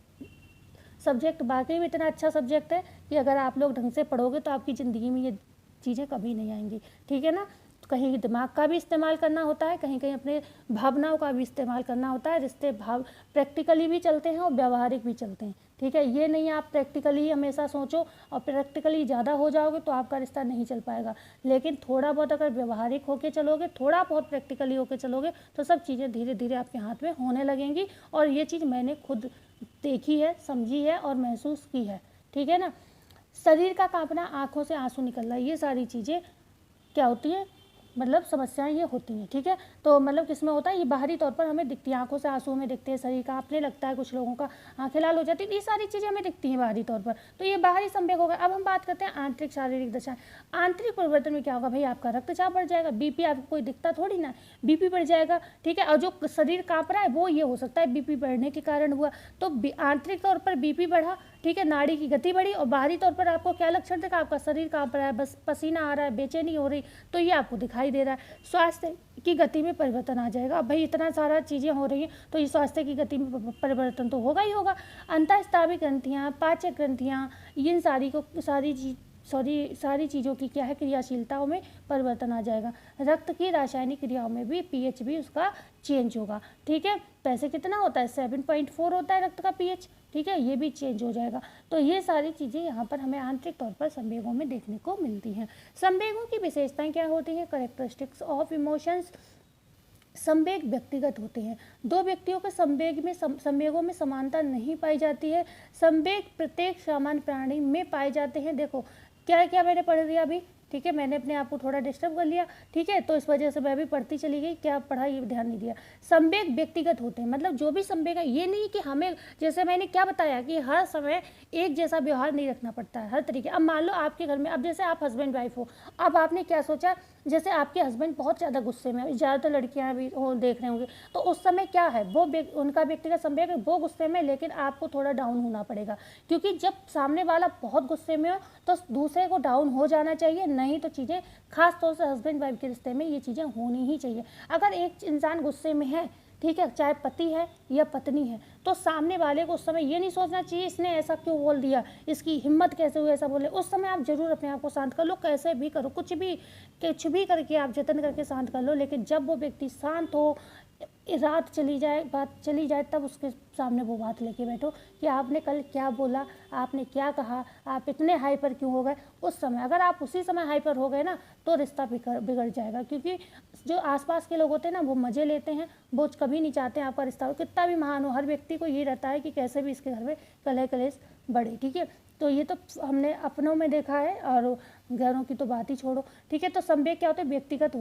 सब्जेक्ट वाकई में इतना अच्छा सब्जेक्ट है कि अगर आप लोग ढंग से पढ़ोगे तो आपकी ज़िंदगी में ये चीज़ें कभी नहीं आएंगी, ठीक है ना। कहीं दिमाग का भी इस्तेमाल करना होता है, कहीं कहीं अपने भावनाओं का भी इस्तेमाल करना होता है। रिश्ते प्रैक्टिकली भी चलते हैं और व्यवहारिक भी चलते हैं, ठीक है। ये नहीं आप प्रैक्टिकली हमेशा सोचो और प्रैक्टिकली ज़्यादा हो जाओगे तो आपका रिश्ता नहीं चल पाएगा, लेकिन थोड़ा बहुत अगर व्यवहारिक होकर चलोगे, थोड़ा बहुत प्रैक्टिकली होकर चलोगे तो सब चीज़ें धीरे धीरे आपके हाथ में होने लगेंगी। और ये चीज़ मैंने खुद देखी है, समझी है और महसूस की है, ठीक है ना। शरीर का कांपना, आँखों से आंसू निकलना, ये सारी चीज़ें क्या होती है, मतलब समस्याएं ये होती हैं, ठीक है। तो मतलब किसमें होता है, ये बाहरी तौर पर हमें दिखती है, आंखों से आंसू हमें दिखते हैं, शरीर कांपने लगता है, कुछ लोगों का आंखें लाल हो जाती है, ये सारी चीज़ें हमें दिखती हैं बाहरी तौर पर। तो ये बाहरी संवेग हो गया। अब हम बात करते हैं आंतरिक शारीरिक दशा। आंतरिक परिवर्तन में क्या होगा भाई, आपका रक्तचाप बढ़ जाएगा, बीपी आपको कोई दिखता थोड़ी ना, बीपी बढ़ जाएगा, ठीक है। और जो शरीर कांप रहा है वो ये हो सकता है बीपी बढ़ने के कारण हुआ। तो आंतरिक तौर पर बीपी बढ़ा, ठीक है, नाड़ी की गति बढ़ी, और बाहरी तौर पर आपको क्या लक्षण दिखा, आपका शरीर कांप रहा है, बस पसीना आ रहा है, बेचैनी हो रही, तो ये आपको दिखाई दे रहा है। स्वास्थ्य की गति में परिवर्तन आ जाएगा। अब भाई इतना सारा चीज़ें हो रही हैं तो ये स्वास्थ्य की गति में परिवर्तन तो होगा ही होगा। अंतःस्रावी ग्रंथियाँ, पाचक ग्रंथियाँ, इन सारी चीज़ों की क्या है, क्रियाशीलताओं में परिवर्तन आ जाएगा। रक्त की रासायनिक क्रियाओं में भी पीएच भी उसका चेंज होगा, ठीक है। पैसे कितना होता है, 7.4 होता है रक्त का पीएच, ठीक है, ये भी चेंज हो जाएगा। तो ये सारी चीज़ें यहाँ पर हमें आंतरिक तौर पर संवेगों में देखने को मिलती हैं। संवेगों की विशेषताएं क्या होती हैं, कैरेक्टरिस्टिक्स ऑफ इमोशंस। संवेग व्यक्तिगत होते हैं, दो व्यक्तियों के संवेगों में समानता नहीं पाई जाती है। संवेग प्रत्येक सामान्य प्राणी में पाए जाते हैं। देखो क्या क्या मैंने पढ़ दिया अभी, ठीक है, मैंने अपने आप को थोड़ा डिस्टर्ब कर लिया, ठीक है, तो इस वजह से मैं भी पढ़ती चली गई, क्या पढ़ा ये ध्यान नहीं दिया। संवेग व्यक्तिगत होते हैं, मतलब जो भी संवेग है, ये नहीं कि हमें, जैसे मैंने क्या बताया कि हर समय एक जैसा व्यवहार नहीं रखना पड़ता है, हर तरीके। अब मान लो आपके घर में, अब जैसे आप हस्बैंड वाइफ हो, अब आपने क्या सोचा, जैसे आपके हस्बैंड बहुत ज़्यादा गुस्से में, ज़्यादातर लड़कियां भी देख रहे होंगे, तो उस समय क्या है, वो उनका व्यक्तिगत संवेग है, वो गुस्से में, लेकिन आपको थोड़ा डाउन होना पड़ेगा, क्योंकि जब सामने वाला बहुत गुस्से में हो तो दूसरे को डाउन हो जाना चाहिए, नहीं तो चीज़ें, खास तौर से हस्बैंड वाइफ के रिश्ते में ये चीज़ें होनी ही चाहिए। अगर एक इंसान गुस्से में है, ठीक है, चाहे पति है या पत्नी है, तो सामने वाले को उस समय ये नहीं सोचना चाहिए इसने ऐसा क्यों बोल दिया, इसकी हिम्मत कैसे हुई ऐसा बोले। उस समय आप जरूर अपने आप को शांत कर लो, कैसे भी करो, कुछ भी करके आप जतन करके शांत कर लो, लेकिन जब वो व्यक्ति शांत हो, रात चली जाए, बात चली जाए, तब उसके सामने वो बात लेके बैठो कि आपने कल क्या बोला, आपने क्या कहा, आप इतने हाइपर क्यों हो गए। उस समय अगर आप उसी समय हाइपर हो गए ना, तो रिश्ता बिगड़ जाएगा, क्योंकि जो आसपास के लोग होते हैं ना, वो मज़े लेते हैं, वो कभी नहीं चाहते आपका रिश्ता हो, कितना भी महान हो, हर व्यक्ति को ये रहता है कि कैसे भी इसके घर में कलह कलेश बढ़े, ठीक है। तो ये तो हमने अपनों में देखा है, और घरों की तो बात ही छोड़ो, ठीक है। तो संवेग क्या होते हैं, व्यक्तिगत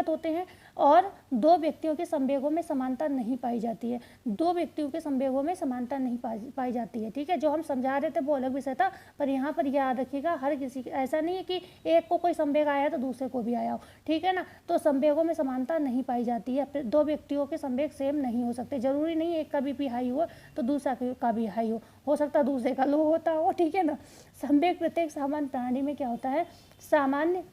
होते हैं, और दो व्यक्तियों के संवेगों में समानता नहीं पाई जाती है, दो व्यक्तियों के संवेगों में समानता नहीं पाई जाती है, ठीक है। जो हम समझा रहे थे वो अलग विषय था, पर यहाँ पर याद रखिएगा, हर किसी ऐसा नहीं है कि एक को कोई संवेग आया तो दूसरे को भी आया हो, ठीक है ना। तो संवेगों में समानता नहीं पाई जाती है, दो व्यक्तियों के संवेग सेम नहीं हो सकते, जरूरी नहीं एक का बीपी हाई हो तो दूसरा का भी हाई हो सकता है दूसरे का लो होता हो, ठीक है ना। संवेग प्रत्येक सामान्य प्राणी में क्या होता है, सामान्य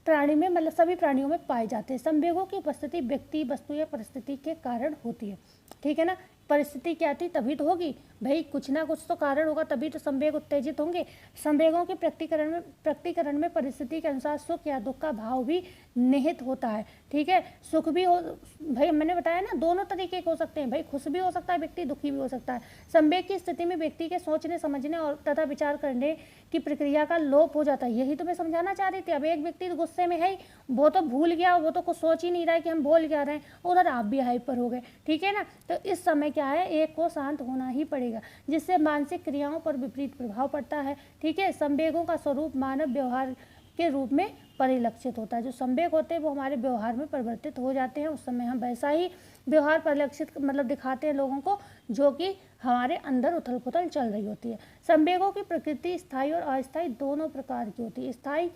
प्राणी में, मतलब सभी प्राणियों में पाए जाते हैं। संवेगों की उपस्थिति व्यक्ति, वस्तु या परिस्थिति के कारण होती है, ठीक है ना। परिस्थिति क्या थी तभी तो होगी भाई, कुछ ना कुछ तो कारण होगा, तभी तो संवेग उत्तेजित होंगे। संवेगों के प्रकटीकरण में परिस्थिति के अनुसार सुख या दुख का भाव भी निहित होता है, ठीक है। सुख भी हो, भाई मैंने बताया ना, दोनों तरीके के हो सकते हैं, भाई खुश भी हो सकता है व्यक्ति, दुखी भी हो सकता है। संवेग की स्थिति में व्यक्ति के सोचने समझने और तथा विचार करने की प्रक्रिया का लोप हो जाता है, यही तो मैं समझाना चाह रही थी। अब एक व्यक्ति गुस्से में है, वो तो भूल गया, वो तो कुछ सोच ही नहीं रहा है कि हम बोल क्या रहे हैं, उधर आप भी हाइपर हो गए, ठीक है ना। तो इस समय क्या है, एक को शांत होना ही पड़ेगा, जिससे मानसिक क्रियाओं पर विपरीत प्रभाव पड़ता है, ठीक है। संवेगों का स्वरूप मानव व्यवहार के रूप में परिलक्षित होता है, जो संवेग होते हैं वो हमारे व्यवहार में परिवर्तित हो जाते हैं, उस समय हम वैसा ही व्यवहार परिलक्षित मतलब दिखाते हैं लोगों को, जो कि हमारे अंदर उथल पुथल चल रही होती है। संवेगों की प्रकृति स्थायी और अस्थायी दोनों प्रकार की होती है। स्थायी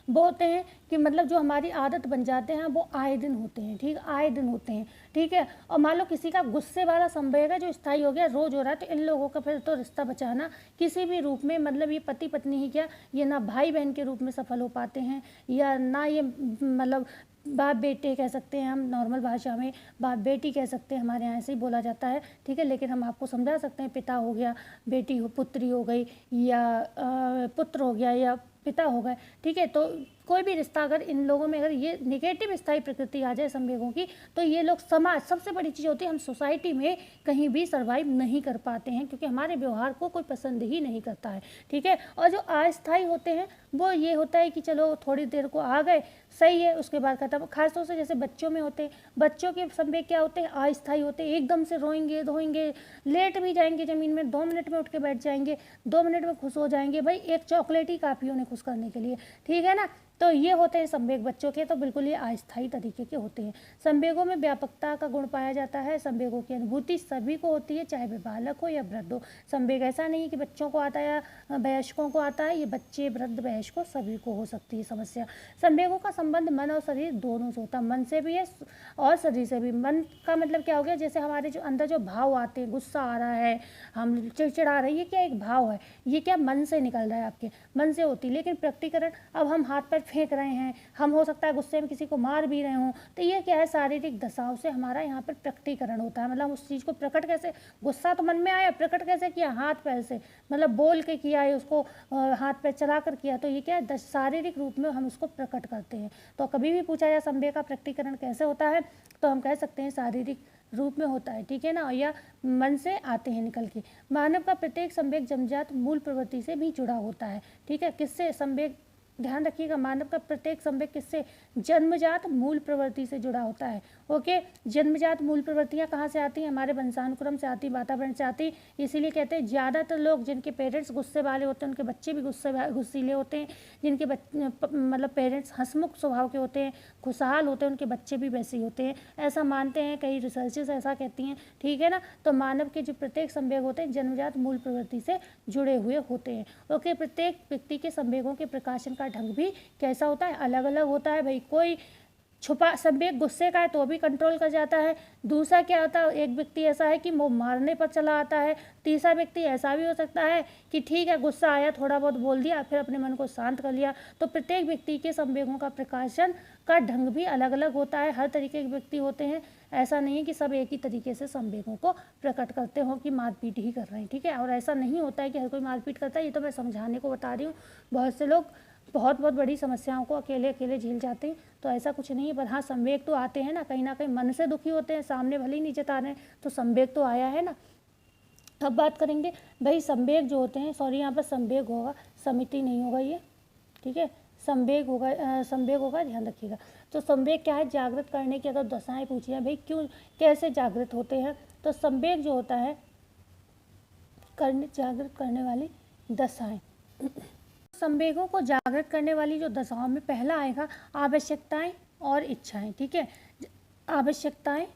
वो होते हैं कि मतलब जो हमारी आदत बन जाते हैं, वो आए दिन होते हैं, ठीक, आए दिन होते हैं, ठीक है। और मान लो किसी का गुस्से वाला संवेग है जो स्थायी हो गया, रोज हो रहा है, तो इन लोगों का फिर तो रिश्ता बचाना किसी भी रूप में, मतलब ये पति पत्नी ही क्या, ये ना भाई बहन के रूप में सफल हो पाते हैं, या ना ये मतलब बाप बेटे कह सकते हैं, हम नॉर्मल भाषा में बाप बेटी कह सकते हैं, हमारे यहाँ ऐसे ही बोला जाता है, ठीक है। लेकिन हम आपको समझा सकते हैं, पिता हो गया, बेटी हो, पुत्री हो गई, या पुत्र हो गया, या पिता हो गए, ठीक है। तो कोई भी रिश्ता अगर इन लोगों में अगर ये नेगेटिव स्थायी प्रकृति आ जाए संवेगों की, तो ये लोग समाज, सबसे बड़ी चीज़ होती है हम सोसाइटी में कहीं भी सर्वाइव नहीं कर पाते हैं, क्योंकि हमारे व्यवहार को कोई पसंद ही नहीं करता है, ठीक है। और जो अस्थायी होते हैं वो ये होता है कि चलो थोड़ी देर को आ गए, सही है, उसके बाद खत्म। खासतौर से जैसे बच्चों में होते हैं, बच्चों के संवेग क्या होते हैं, अस्थायी होते हैं, एकदम से रोएंगे धोएंगे, लेट भी जाएंगे ज़मीन में, 2 मिनट में उठ के बैठ जाएंगे, 2 मिनट में खुश हो जाएंगे, भाई एक चॉकलेट ही काफ़ी उन्हें खुश करने के लिए, ठीक है ना। तो ये होते हैं संवेग बच्चों के, तो बिल्कुल ये अस्थायी तरीके के होते हैं। संवेगों में व्यापकता का गुण पाया जाता है। संवेगों की अनुभूति सभी को होती है, चाहे वे बालक हो या वृद्ध हो। संवेग ऐसा नहीं है कि बच्चों को आता है या वयस्कों को आता है, ये बच्चे वृद्ध वयस्कों सभी को हो सकती है समस्या। संवेगों का संबंध मन और शरीर दोनों से होता है, मन से भी है और शरीर से भी। मन का मतलब क्या हो गया, जैसे हमारे जो अंदर जो भाव आते हैं, गुस्सा आ रहा है, हम चिड़चिड़ा रहे हैं, ये क्या एक भाव है, ये क्या मन से निकल रहा है, आपके मन से होती है। लेकिन प्रकटीकरण, अब हम हाथ पैर फेंक रहे हैं, हम हो सकता है गुस्से में किसी को मार भी रहे हों, तो ये क्या है, शारीरिक दशाओं से हमारा यहाँ पर प्रकटीकरण होता है। मतलब उस चीज़ को प्रकट कैसे, गुस्सा तो मन में आया, प्रकट कैसे किया, हाथ पैर से, मतलब बोल के किया है, उसको हाथ पैर चला कर किया, तो ये क्या है, शारीरिक रूप में हम उसको प्रकट करते हैं। तो कभी भी पूछा जाए संवेग का प्रकटीकरण कैसे होता है, तो हम कह सकते हैं शारीरिक रूप में होता है, ठीक है ना, या मन से आते हैं निकल के। मानव का प्रत्येक संवेग जन्मजात मूल प्रवृत्ति से भी जुड़ा होता है, ठीक है। किससे संवेग, ध्यान रखिएगा, मानव का प्रत्येक संवेग किससे, जन्मजात मूल प्रवृत्ति से जुड़ा होता है। ओके, जन्मजात मूल प्रवृत्तियाँ कहाँ से आती हैं, हमारे वंशानुक्रम से आती, वातावरण से आती। इसीलिए कहते हैं ज़्यादातर लोग जिनके पेरेंट्स गुस्से वाले होते हैं, उनके बच्चे भी गुस्सीले होते हैं। जिनके मतलब पेरेंट्स हंसमुख स्वभाव के होते हैं, खुशहाल होते हैं, उनके बच्चे भी वैसे ही होते हैं, ऐसा मानते हैं, कई रिसर्चेस ऐसा कहती हैं, ठीक है ना। तो मानव के जो प्रत्येक संवेग होते हैं जन्मजात मूल प्रवृत्ति से जुड़े हुए होते हैं। ओके, प्रत्येक व्यक्ति के संवेगों के प्रकाशन का ढंग भी कैसा होता है, अलग अलग होता है। भाई कोई छुपा संवेग गुस्से का है तो भी कंट्रोल कर जाता है, दूसरा क्या होता है, एक व्यक्ति ऐसा है कि वो मारने पर चला आता है, तीसरा व्यक्ति ऐसा भी हो सकता है कि ठीक है गुस्सा आया, थोड़ा बहुत बोल दिया, फिर अपने मन को शांत कर लिया। तो प्रत्येक व्यक्ति के संवेगों का प्रकाशन का ढंग भी अलग अलग होता है, हर तरीके के व्यक्ति होते हैं, ऐसा नहीं है कि सब एक ही तरीके से संवेगों को प्रकट करते हो कि मारपीट ही कर रहे हैं, ठीक है। और ऐसा नहीं होता है कि हर कोई मारपीट करता है, ये तो मैं समझाने को बता रही हूँ। बहुत से लोग बहुत बड़ी समस्याओं को अकेले झेल जाते हैं, तो ऐसा कुछ नहीं है। पर हाँ, संवेग तो आते हैं ना कहीं मन से दुखी होते हैं, सामने भले ही नहीं जता रहे हैं, तो संवेग तो आया है ना। अब बात करेंगे भाई संवेग जो होते हैं, सॉरी यहाँ पर संवेग होगा, समिति नहीं होगा ये, ठीक है, संवेग होगा, ध्यान रखिएगा। तो संवेग क्या है, जागृत करने की अगर दशाएं पूछी हैं, भाई क्यों कैसे जागृत होते हैं, तो संवेग जो होता है जागृत करने वाली दशाएं। संवेगों को जागृत करने वाली जो दशाओं में पहला आएगा आवश्यकताएं और इच्छाएं, ठीक है। आवश्यकताएं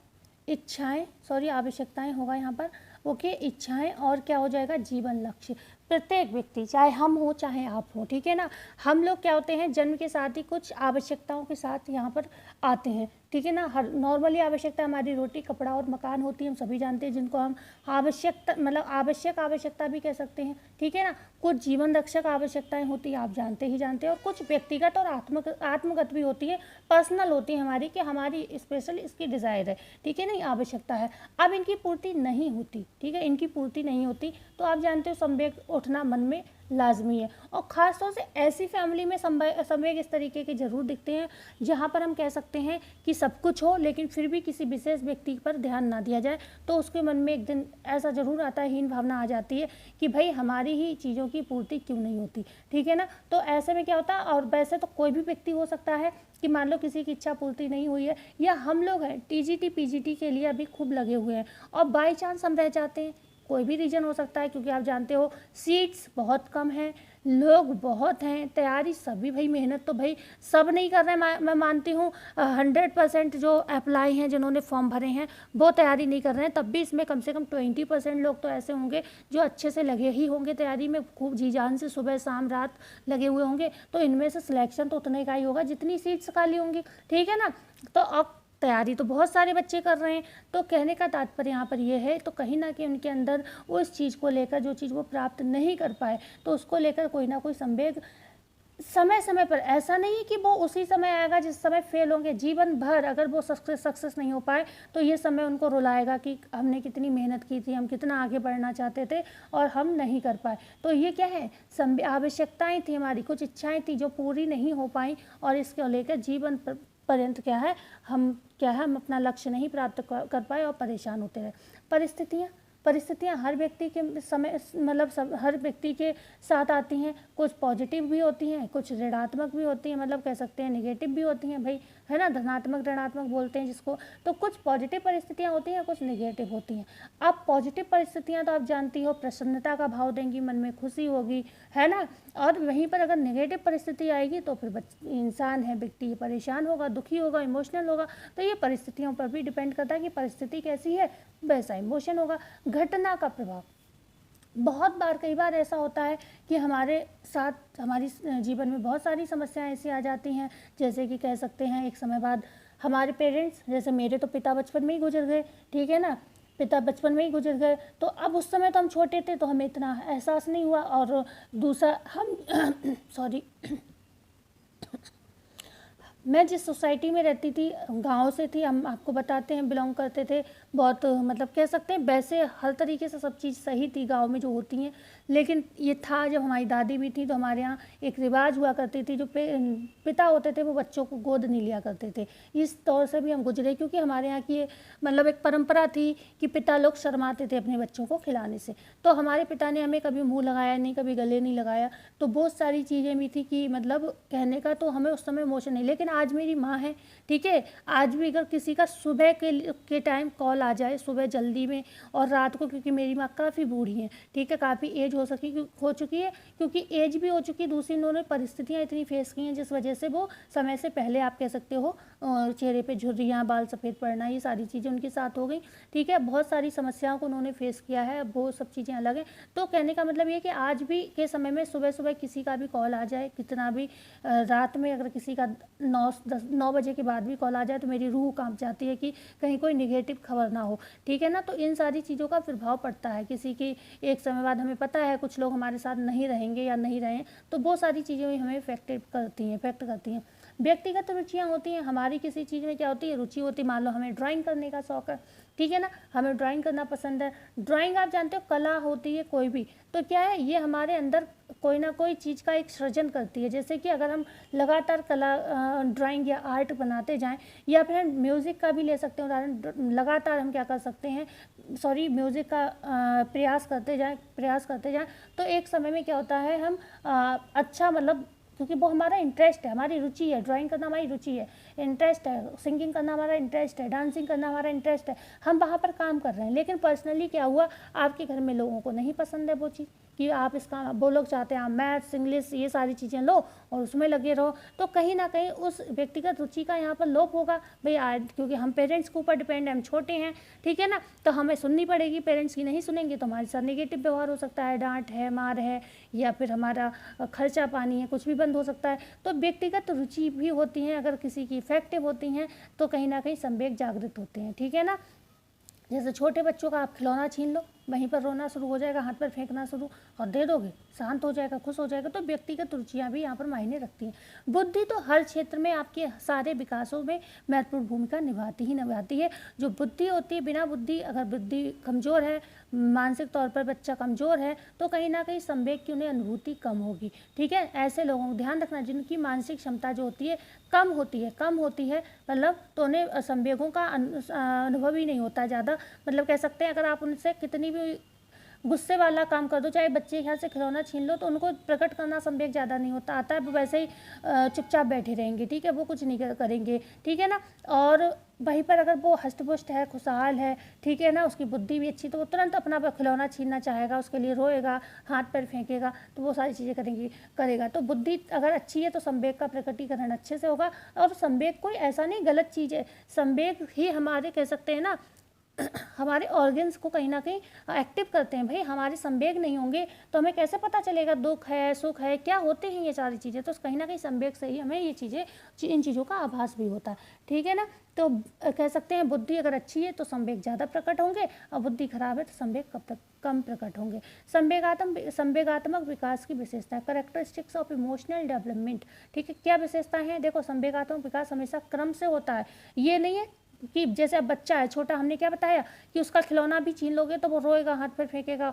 होगा यहाँ पर, ओके। इच्छाएं और क्या हो जाएगा, जीवन लक्ष्य। प्रत्येक व्यक्ति, चाहे हम हो चाहे आप हो, ठीक है ना, हम लोग क्या होते हैं, जन्म के साथ ही कुछ आवश्यकताओं के साथ यहाँ पर आते हैं, ठीक है ना। हर नॉर्मली आवश्यकता हमारी रोटी कपड़ा और मकान होती है, हम सभी जानते हैं, जिनको हम आवश्यक आवश्यकता भी कह सकते हैं, ठीक है ना। कुछ जीवन रक्षक आवश्यकताएं होती हैं, आप जानते हैं, और कुछ व्यक्तिगत और आत्मगत भी होती है, पर्सनल होती है हमारी, कि हमारी स्पेशल इसकी डिज़ायर है, ठीक है, नहीं आवश्यकता है। अब इनकी पूर्ति नहीं होती, ठीक है, इनकी पूर्ति नहीं होती, तो आप जानते हो संवेग उठना मन में लाजमी है। और ख़ासतौर से ऐसी फैमिली में संवेग इस तरीके के जरूर दिखते हैं जहाँ पर हम कह सकते हैं कि सब कुछ हो लेकिन फिर भी किसी विशेष व्यक्ति पर ध्यान ना दिया जाए, तो उसके मन में एक दिन ऐसा जरूर आता है, हीन भावना आ जाती है कि भाई हमारी ही चीज़ों की पूर्ति क्यों नहीं होती, ठीक है ना। तो ऐसे में क्या होता है, और वैसे तो कोई भी व्यक्ति हो सकता है कि मान लो किसी की इच्छा पूर्ति नहीं हुई है, या हम लोग हैं टीजीटी पीजीटी के लिए अभी खूब लगे हुए हैं और बाई चांस हम रह जाते हैं, कोई भी रीज़न हो सकता है, क्योंकि आप जानते हो सीट्स बहुत कम हैं, लोग बहुत हैं, तैयारी सभी, भाई मेहनत तो भाई सब नहीं कर रहे हैं, मैं मानती हूँ 100% जो अप्लाई हैं जिन्होंने फॉर्म भरे हैं वो तैयारी नहीं कर रहे हैं, तब भी इसमें कम से कम 20% लोग तो ऐसे होंगे जो अच्छे से लगे ही होंगे तैयारी में, खूब जी जान से सुबह शाम रात लगे हुए होंगे, तो इनमें से सिलेक्शन तो उतने का ही होगा जितनी सीट्स खाली होंगी, ठीक है ना। तो अब तैयारी तो बहुत सारे बच्चे कर रहे हैं, तो कहने का तात्पर्य यहाँ पर ये है, तो कहीं ना कहीं उनके अंदर उस चीज़ को लेकर, जो चीज़ वो प्राप्त नहीं कर पाए, तो उसको लेकर कोई ना कोई संवेग समय समय पर, ऐसा नहीं है कि वो उसी समय आएगा जिस समय फेल होंगे। जीवन भर अगर वो सक्सेस नहीं हो पाए तो ये समय उनको रुलाएगा कि हमने कितनी मेहनत की थी, हम कितना आगे बढ़ना चाहते थे और हम नहीं कर पाए। तो ये क्या है, आवश्यकताएं थी हमारी, कुछ इच्छाएं थी जो पूरी नहीं हो पाई, और इसको लेकर जीवन पर्यंत क्या है हम अपना लक्ष्य नहीं प्राप्त कर पाए और परेशान होते रहे। परिस्थितियाँ हर व्यक्ति के समय मतलब हर व्यक्ति के साथ आती हैं। कुछ पॉजिटिव भी होती हैं, कुछ ऋणात्मक भी होती हैं, मतलब कह सकते हैं निगेटिव भी होती हैं भाई, है ना, धनात्मक ऋणात्मक बोलते हैं जिसको। तो कुछ पॉजिटिव परिस्थितियाँ होती हैं, कुछ निगेटिव होती हैं। अब पॉजिटिव परिस्थितियाँ तो आप जानती हो, प्रसन्नता का भाव देंगी, मन में खुशी होगी, है ना। और वहीं पर अगर नेगेटिव परिस्थिति आएगी तो फिर इंसान है, व्यक्ति परेशान होगा, दुखी होगा, इमोशनल होगा। तो ये परिस्थितियों पर भी डिपेंड करता है कि परिस्थिति कैसी है, वैसा इमोशन होगा। घटना का प्रभाव, बहुत बार कई बार ऐसा होता है कि हमारे साथ हमारी जीवन में बहुत सारी समस्याएं ऐसी आ जाती हैं, जैसे कि कह सकते हैं एक समय बाद हमारे पेरेंट्स, जैसे मेरे तो पिता बचपन में ही गुजर गए, ठीक है ना, पिता बचपन में ही गुजर गए। तो अब उस समय तो हम छोटे थे तो हमें इतना एहसास नहीं हुआ। और दूसरा हम सॉरी मैं जिस सोसाइटी में रहती थी, गांव से थी, हम आपको बताते हैं बिलोंग करते थे, बहुत मतलब कह सकते हैं वैसे हर तरीके से सब चीज़ सही थी गांव में जो होती हैं। लेकिन ये था जब हमारी दादी भी थी तो हमारे यहाँ एक रिवाज हुआ करती थी, जो पिता होते थे वो बच्चों को गोद नहीं लिया करते थे। इस दौर से भी हम गुजरे, क्योंकि हमारे यहाँ की मतलब एक परंपरा थी कि पिता लोग शर्माते थे अपने बच्चों को खिलाने से। तो हमारे पिता ने हमें कभी मुँह लगाया नहीं, कभी गले नहीं लगाया। तो बहुत सारी चीज़ें भी थी कि मतलब कहने का तो हमें उस समय इमोशन नहीं। लेकिन आज मेरी माँ है, ठीक है, आज भी अगर किसी का सुबह के टाइम कॉल आ जाए, सुबह जल्दी में और रात को, क्योंकि मेरी माँ काफ़ी बूढ़ी हैं, ठीक है, काफ़ी एज हो चुकी है, क्योंकि एज भी हो चुकी है, दूसरी उन्होंने परिस्थितियाँ इतनी फेस की हैं जिस वजह से वो समय से पहले आप कह सकते हो चेहरे पे झुर्रियाँ, बाल सफ़ेद पड़ना, ये सारी चीज़ें उनके साथ हो गई, ठीक है। बहुत सारी समस्याओं को उन्होंने फेस किया है, वो सब चीज़ें अलग हैं। तो कहने का मतलब ये कि आज भी के समय में सुबह सुबह किसी का भी कॉल आ जाए, कितना भी रात में अगर किसी का 9 बजे के बाद भी कॉल आ जाए तो मेरी रूह कांप जाती है कि कहीं कोई निगेटिव खबर ना हो, ठीक है ना। तो इन सारी चीज़ों का प्रभाव पड़ता है किसी की। एक समय बाद हमें पता है कुछ लोग हमारे साथ नहीं रहेंगे या नहीं रहें, तो वो सारी चीज़ें हमें इफेक्ट करती हैं। व्यक्तिगत रुचियाँ होती हैं हमारी, किसी चीज़ में क्या होती है, रुचि होती है। मान लो हमें ड्राइंग करने का शौक़ है, ठीक है ना, हमें ड्राइंग करना पसंद है। ड्राइंग आप जानते हो कला होती है कोई भी, तो क्या है, ये हमारे अंदर कोई ना कोई चीज़ का एक सृजन करती है। जैसे कि अगर हम लगातार ड्राइंग या आर्ट बनाते जाएं, या फिर हम म्यूज़िक का भी ले सकते हैं उदाहरण, लगातार हम क्या कर सकते हैं, म्यूज़िक का प्रयास करते जाएं, तो एक समय में क्या होता है, हम अच्छा मतलब, क्योंकि वो हमारा इंटरेस्ट है, हमारी रुचि है, ड्राइंग करना हमारी रुचि है, इंटरेस्ट है, सिंगिंग करना हमारा इंटरेस्ट है, डांसिंग करना हमारा इंटरेस्ट है, हम वहाँ पर काम कर रहे हैं। लेकिन पर्सनली क्या हुआ, आपके घर में लोगों को नहीं पसंद है वो चीज़, कि आप इसका, वो लोग चाहते हैं आप मैथ्स, इंग्लिश, ये सारी चीज़ें लो और उसमें लगे रहो। तो कहीं ना कहीं उस व्यक्तिगत रुचि का यहाँ पर लोप होगा भाई, क्योंकि हम पेरेंट्स के ऊपर डिपेंड है, हम छोटे हैं, ठीक है ना, तो हमें सुननी पड़ेगी। पेरेंट्स की नहीं सुनेंगे तो हमारे साथ नेगेटिव व्यवहार हो सकता है, डांट है, मार है, या फिर हमारा खर्चा पानी है, कुछ भी बंद हो सकता है। तो व्यक्तिगत रुचि भी होती हैं, अगर किसी की इफेक्टिव होती हैं तो कहीं ना कहीं संवेग जागृत होते हैं, ठीक है ना। जैसे छोटे बच्चों का आप खिलौना छीन लो, वहीं पर रोना शुरू हो जाएगा, हाथ पर फेंकना शुरू, और दे दोगे, शांत हो जाएगा, खुश हो जाएगा। तो व्यक्तिगत रुचियाँ भी यहाँ पर मायने रखती हैं। बुद्धि तो हर क्षेत्र में आपके सारे विकासों में महत्वपूर्ण भूमिका निभाती है। जो बुद्धि होती है, बिना बुद्धि, अगर बुद्धि कमज़ोर है, मानसिक तौर पर बच्चा कमज़ोर है, तो कहीं ना कहीं संवेग की उन्हें अनुभूति कम होगी, ठीक है। ऐसे लोगों को ध्यान रखना जिनकी मानसिक क्षमता जो होती है कम होती है, मतलब तो उन्हें संवेगों का अनुभव ही नहीं होता ज़्यादा। मतलब कह सकते हैं अगर आप उनसे कितनी भी गुस्से वाला काम कर दो, चाहे बच्चे के यहाँ से खिलौना छीन लो, तो उनको प्रकट करना संवेग ज़्यादा नहीं होता आता है, वो वैसे ही चुपचाप बैठे रहेंगे, ठीक है, वो कुछ नहीं करेंगे, ठीक है ना। और वहीं पर अगर वो हष्टपुष्ट है, खुशहाल है, ठीक है ना, उसकी बुद्धि भी अच्छी, तो वो तुरंत अपना खिलौना छीनना चाहेगा, उसके लिए रोएगा, हाथ पैर फेंकेगा, तो वो सारी चीज़ें करेगा। तो बुद्धि अगर अच्छी है तो संवेग का प्रकटीकरण अच्छे से होगा। और संवेग कोई ऐसा नहीं गलत चीज़ है, संवेग ही हमारे कह सकते हैं ना हमारे ऑर्गन्स को कहीं ना कहीं एक्टिव करते हैं। भाई हमारे संवेग नहीं होंगे तो हमें कैसे पता चलेगा दुख है सुख है क्या होते हैं ये सारी चीज़ें। तो कहीं ना कहीं संवेग से ही हमें ये चीज़ें इन चीज़ों का आभास भी होता है, ठीक है ना। तो कह सकते हैं बुद्धि अगर अच्छी है तो संवेग ज़्यादा प्रकट होंगे और बुद्धि खराब है तो संवेग कम प्रकट होंगे। संवेगात्मक विकास की विशेषता, करेक्टरिस्टिक्स ऑफ इमोशनल डेवलपमेंट, ठीक है। क्या विशेषताएं हैं? देखो संवेगात्मक विकास हमेशा क्रम से होता है। ये नहीं है कि जैसे अब बच्चा है छोटा, हमने क्या बताया कि उसका खिलौना भी छीन लोगे तो वो रोएगा, हाथ पर फेंकेगा,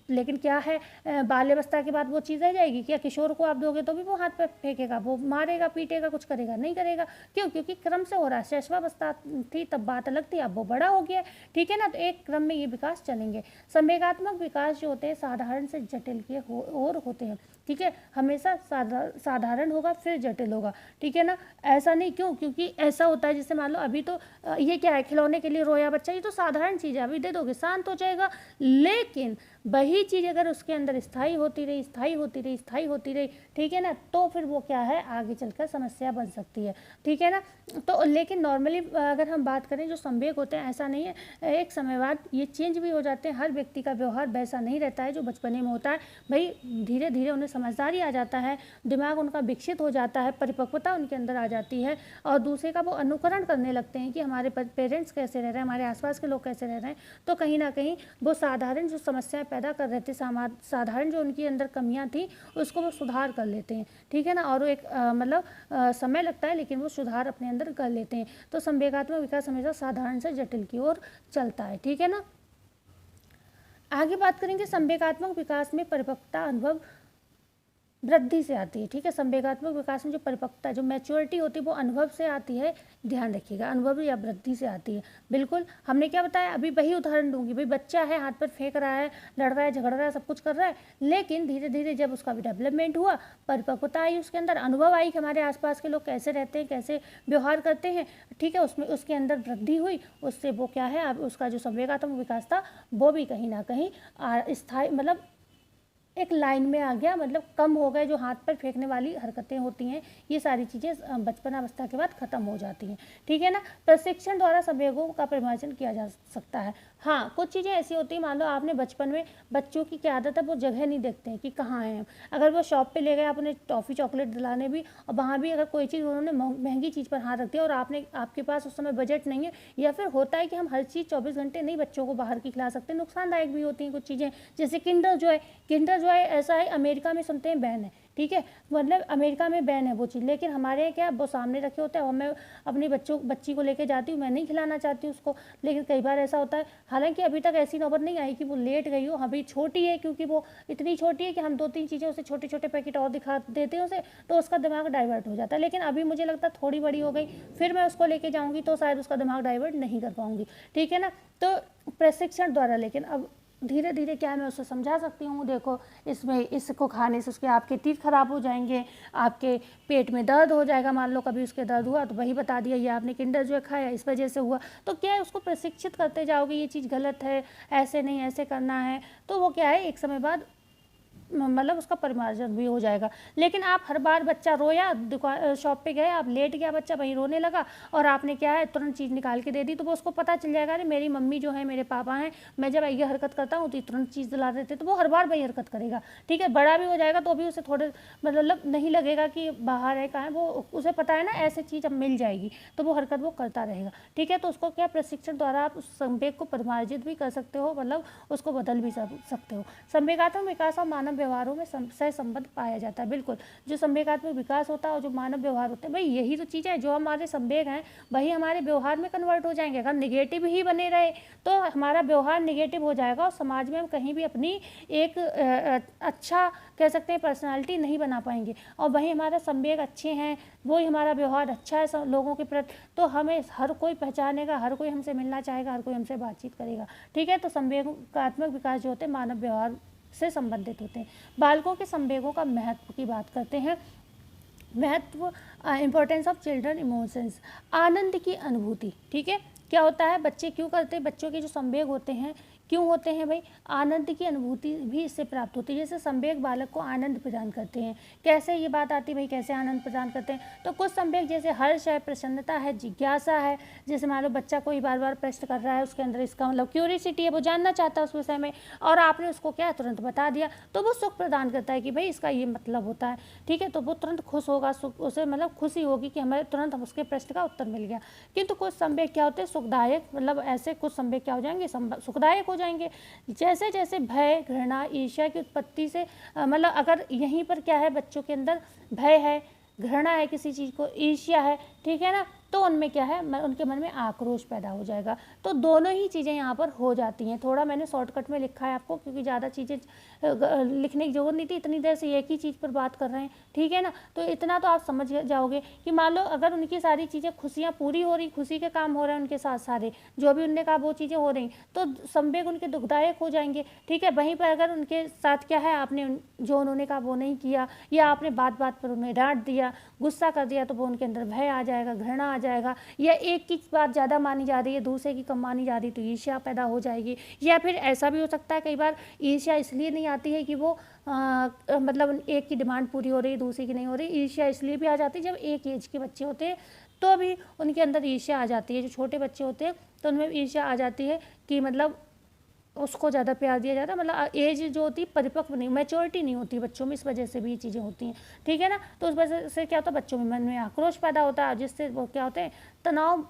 लेकिन क्या है बाल्यावस्था के बाद वो चीज़ रह जाएगी क्या? किशोर को आप दोगे तो भी वो हाथ पर फेंकेगा, वो मारेगा पीटेगा, कुछ करेगा नहीं करेगा। क्यों? क्योंकि क्रम से हो रहा है। शैशवावस्था थी तब बात अलग थी, अब वो बड़ा हो गया, ठीक है ना। तो एक क्रम में ये विकास चलेंगे। संवेगात्मक विकास जो होते हैं साधारण से जटिल के और होते हैं, ठीक है। हमेशा साधारण होगा फिर जटिल होगा, ठीक है ना। ऐसा नहीं, क्यों? क्योंकि ऐसा होता है जैसे मान लो अभी तो ये क्या है, खिलौने के लिए रोया बच्चा, ये तो साधारण चीज़ है, अभी दे दोगे शांत हो जाएगा। लेकिन वही चीज़ अगर उसके अंदर स्थायी होती रही, ठीक है ना, तो फिर वो क्या है आगे चलकर समस्या बन सकती है, ठीक है ना। तो लेकिन नॉर्मली अगर हम बात करें जो संवेग होते हैं ऐसा नहीं है, एक समय बाद ये चेंज भी हो जाते हैं। हर व्यक्ति का व्यवहार वैसा नहीं रहता है जो बचपने में होता है। भाई धीरे धीरे उन्हें समझदारी आ जाता है, दिमाग उनका विकसित हो जाता है, परिपक्वता उनके अंदर आ जाती है और दूसरे का वो अनुकरण करने लगते हैं कि हमारे पेरेंट्स कैसे रह रहे हैं, हमारे आसपास के लोग कैसे रह रहे हैं। तो कहीं ना कहीं वो साधारण जो समस्याएं पैदा कर रहे थे, साधारण जो उनके अंदर कमियां थी उसको वो सुधार कर लेते हैं, ठीक है ना। और वो एक समय लगता है लेकिन वो सुधार अपने अंदर कर लेते हैं। तो संवेगात्मक विकास हमेशा साधारण से जटिल की ओर चलता है, ठीक है ना। आगे बात करेंगे संवेगात्मक विकास में परिपक्वता अनुभव वृद्धि से आती है, ठीक है। संवेगात्मक विकास में जो परिपक्वता जो मैच्योरिटी होती है वो अनुभव से आती है, ध्यान रखिएगा, अनुभव या वृद्धि से आती है। बिल्कुल हमने क्या बताया, अभी वही उदाहरण दूंगी। भाई बच्चा है, हाथ पर फेंक रहा है, लड़ रहा है, झगड़ रहा है, सब कुछ कर रहा है, लेकिन धीरे धीरे जब उसका डेवलपमेंट हुआ, परिपक्वता आई, उसके अंदर अनुभव आई कि हमारे आसपास के लोग कैसे रहते हैं, कैसे व्यवहार करते हैं, ठीक है, उसमें उसके अंदर वृद्धि हुई, उससे वो क्या है अब उसका जो संवेगात्मक विकास था वो भी कहीं ना कहीं स्थायी मतलब एक लाइन में आ गया, मतलब कम हो गए। जो हाथ पर फेंकने वाली हरकतें होती हैं ये सारी चीज़ें बचपन अवस्था के बाद खत्म हो जाती हैं, ठीक है ना। प्रशिक्षण द्वारा संवेगों का परिमार्जन किया जा सकता है। हाँ कुछ चीज़ें ऐसी होती हैं, मान लो आपने बचपन में बच्चों की क्या आदत है, वो जगह नहीं देखते हैं कि कहाँ हैं हम। अगर वो शॉप पे ले गए आपने टॉफ़ी चॉकलेट दिलाने भी, और वहाँ भी अगर कोई चीज़ उन्होंने महंगी चीज़ पर हाथ रख दिया और आपके पास उस समय बजट नहीं है, या फिर होता है कि हम हर चीज़ 24 घंटे नहीं बच्चों को बाहर की खिला सकते, नुकसानदायक भी होती हैं कुछ चीज़ें, जैसे किंडर जॉय ऐसा है, अमेरिका में सुनते हैं बैन है, ठीक है, मतलब अमेरिका में बैन है वो चीज़, लेकिन हमारे यहाँ क्या वो सामने रखे होते हैं और मैं अपनी बच्ची को लेके जाती हूँ, मैं नहीं खिलाना चाहती हूँ उसको, लेकिन कई बार ऐसा होता है। हालांकि अभी तक ऐसी नौबत नहीं आई कि वो लेट गई हो, अभी छोटी है, क्योंकि वो इतनी छोटी है कि हम 2-3 चीज़ें उसे छोटे छोटे पैकेट और दिखा देते हैं उसे, तो उसका दिमाग डाइवर्ट हो जाता है। लेकिन अभी मुझे लगता है थोड़ी बड़ी हो गई, फिर मैं उसको लेके जाऊँगी तो शायद उसका दिमाग डाइवर्ट नहीं कर पाऊँगी, ठीक है ना। तो प्रशिक्षण द्वारा, लेकिन अब धीरे धीरे क्या है मैं उससे समझा सकती हूँ, देखो इसमें इसको खाने से उसके आपके टीथ खराब हो जाएंगे, आपके पेट में दर्द हो जाएगा, मान लो कभी उसके दर्द हुआ तो वही बता दिया ये आपने किंडर जो खाया इस वजह से हुआ, तो क्या है उसको प्रशिक्षित करते जाओगे, ये चीज़ गलत है, ऐसे नहीं ऐसे करना है, तो वो क्या है एक समय बाद मतलब उसका परिमार्जन भी हो जाएगा। लेकिन आप हर बार बच्चा रोया, दुकान शॉप पे गए, आप लेट गया, बच्चा वहीं रोने लगा और आपने क्या है तुरंत चीज़ निकाल के दे दी, तो वो उसको पता चल जाएगा अरे मेरी मम्मी जो है, मेरे पापा हैं, मैं जब ये हरकत करता हूँ तो तुरंत चीज़ दिला देते, तो वो हर बार वही हरकत करेगा, ठीक है। बड़ा भी हो जाएगा तो भी उसे थोड़े मतलब नहीं लगेगा कि बाहर है कहाँ है, वो उसे पता है ना ऐसे चीज़ अब मिल जाएगी, तो वो हरकत वो करता रहेगा, ठीक है। तो उसको क्या प्रशिक्षण द्वारा आप उस संवेग को परिमार्जित भी कर सकते हो, मतलब उसको बदल भी सकते हो। संवेगात्मक विकास और मानव व्यवहारों में सह संबंध पाया जाता है। बिल्कुल जो संवेगात्मक विकास होता है और जो मानव व्यवहार होते हैं, भाई यही तो चीज़ है, जो हमारे संवेग हैं वही हमारे व्यवहार में कन्वर्ट हो जाएंगे। अगर निगेटिव ही बने रहे तो हमारा व्यवहार निगेटिव हो जाएगा और समाज में हम कहीं भी अपनी एक अच्छा कह सकते हैं पर्सनालिटी नहीं बना पाएंगे। और वही हमारा संवेग अच्छे हैं, वही हमारा व्यवहार अच्छा है लोगों के प्रति, तो हमें हर कोई पहचानेगा, हर कोई हमसे मिलना चाहेगा, हर कोई हमसे बातचीत करेगा, ठीक है। तो संवेगात्मक विकास जो होते हैं मानव व्यवहार से संबंधित होते हैं। बालकों के संवेगों का महत्व की बात करते हैं। महत्व, इम्पोर्टेंस ऑफ चिल्ड्रन इमोशंस, आनंद की अनुभूति, ठीक है। क्या होता है बच्चे क्यों करते हैं, बच्चों के जो संवेग होते हैं क्यों होते हैं भाई? आनंद की अनुभूति भी इससे प्राप्त होती है। जैसे संवेग बालक को आनंद प्रदान करते हैं। कैसे ये बात आती है भाई, कैसे आनंद प्रदान करते हैं? तो कुछ संवेग जैसे हर्ष है, प्रसन्नता है, जिज्ञासा है, जैसे मान लो बच्चा कोई बार बार प्रश्न कर रहा है, उसके अंदर इसका मतलब क्यूरियोसिटी है, वो जानना चाहता है उस विषय में, और आपने उसको क्या तुरंत बता दिया, तो वो सुख प्रदान करता है कि भाई इसका ये मतलब होता है, ठीक है। तो वो तुरंत खुश होगा, उसे मतलब खुशी होगी कि हमें तुरंत हम उसके प्रश्न का उत्तर मिल गया। किंतु कुछ संवेग क्या होते हैं? सुखदायक, मतलब ऐसे कुछ संवेग क्या हो जाएंगे? सुखदायक हो जाएंगे। जैसे जैसे भय, घृणा, ईर्ष्या की उत्पत्ति से मतलब अगर यहीं पर क्या है, बच्चों के अंदर भय है, घृणा है किसी चीज़ को, ईर्ष्या है, ठीक है ना, तो उनमें क्या है, उनके मन में आक्रोश पैदा हो जाएगा। तो दोनों ही चीज़ें यहाँ पर हो जाती हैं। थोड़ा मैंने शॉर्टकट में लिखा है आपको, क्योंकि ज़्यादा चीज़ें लिखने की जरूरत नहीं थी, इतनी देर से एक ही चीज़ पर बात कर रहे हैं, ठीक है ना। तो इतना तो आप समझ जाओगे कि मान लो अगर उनकी सारी चीज़ें, खुशियाँ पूरी हो रही, खुशी के काम हो रहे हैं उनके साथ, सारे जो भी उनने कहा वो चीज़ें हो रही, तो संवेग उनके दुखदायक हो जाएंगे, ठीक है। वहीं पर अगर उनके साथ क्या है, आपने जो उन्होंने कहा वो नहीं किया, या आपने बात बात पर उन्हें डांट दिया, गुस्सा कर दिया, तो वो उनके अंदर भय आ जाएगा, घृणा आ जाएगा, या एक की बात ज़्यादा मानी जा रही है, दूसरे की कम मानी जा रही, तो ईर्ष्या पैदा हो जाएगी। या फिर ऐसा भी हो सकता है, कई बार ईर्ष्या इसलिए नहीं आती है कि वो मतलब एक की डिमांड पूरी हो रही है, दूसरे की नहीं हो रही। ईर्ष्या इसलिए भी आ जाती है जब एक एज के बच्चे होते हैं, तो भी उनके अंदर ईर्ष्या आ जाती है। जो छोटे बच्चे होते हैं तो उनमें ईर्ष्या आ जाती है कि मतलब उसको ज़्यादा प्यार दिया जाता है, मतलब एज जो होती है परिपक्व नहीं, मैच्योरिटी नहीं होती बच्चों में, इस वजह से भी ये चीज़ें होती हैं, ठीक है ना। तो उस वजह से क्या होता है, बच्चों में मन में आक्रोश पैदा होता है, जिससे वो क्या होते हैं, तनाव,